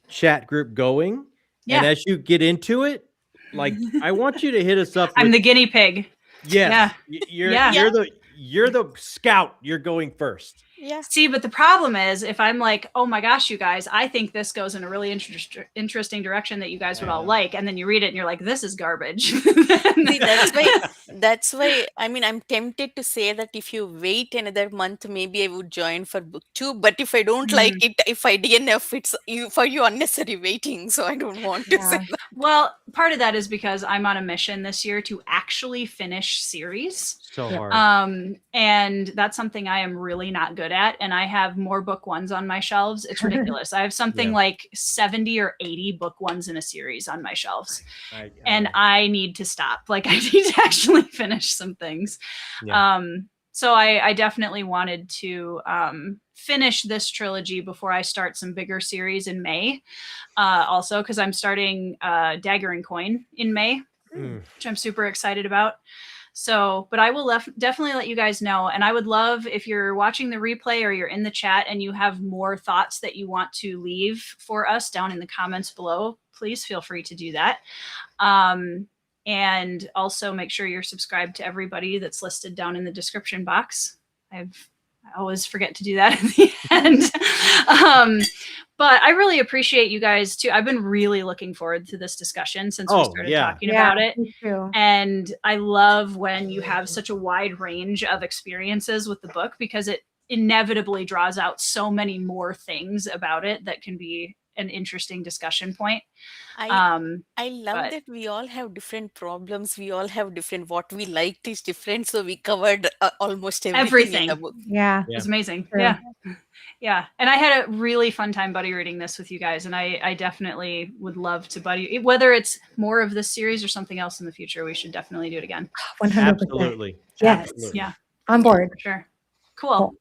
chat group going, and as you get into it, like I want you to hit us up. I'm the guinea pig. Yes. You're the scout. You're going first. Yeah. See, but the problem is if I'm like, oh my gosh, you guys, I think this goes in a really interesting direction that you guys would all like. And then you read it and you're like, this is garbage. See, that's why, I mean, I'm tempted to say that if you wait another month, maybe I would join for book 2. But if I don't like it, if I DNF, it's for you unnecessary waiting. So I don't want to say that. Well, part of that is because I'm on a mission this year to actually finish series. So hard. And that's something I am really not good at. And I have more book 1s on my shelves. It's ridiculous. I have something like 70 or 80 book 1s in a series on my shelves. And I need to stop. Like I need to actually finish some things. Yeah. So I definitely wanted to finish this trilogy before I start some bigger series in May. Also, because I'm starting Dagger and Coin in May, which I'm super excited about. So, but I will definitely let you guys know. And I would love if you're watching the replay or you're in the chat and you have more thoughts that you want to leave for us down in the comments below, please feel free to do that. And also make sure you're subscribed to everybody that's listed down in the description box. I always forget to do that at the end. But I really appreciate you guys too. I've been really looking forward to this discussion since we started talking about it. Me too. And I love when you have such a wide range of experiences with the book because it inevitably draws out so many more things about it that can be an interesting discussion point. I love that we all have different problems. We all have different, what we liked is different. So we covered almost everything in the book. Yeah. It's amazing. True. Yeah. And I had a really fun time buddy reading this with you guys. And I definitely would love to buddy, whether it's more of this series or something else in the future, we should definitely do it again. 100%. Absolutely. Yes. Absolutely. Yeah. On board. For sure. Cool. All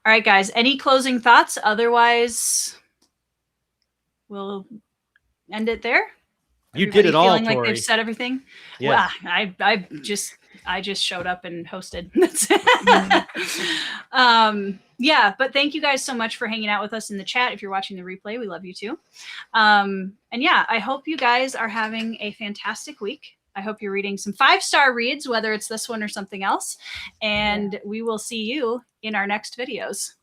right, guys. Any closing thoughts? Otherwise, we'll end it there. You did it all, feeling Tori. like they've said everything. Yes. Well, I just showed up and hosted. That's it. Yeah, but thank you guys so much for hanging out with us in the chat. If you're watching the replay, we love you too. And yeah, I hope you guys are having a fantastic week. I hope you're reading some 5-star reads, whether it's this one or something else. And we will see you in our next videos.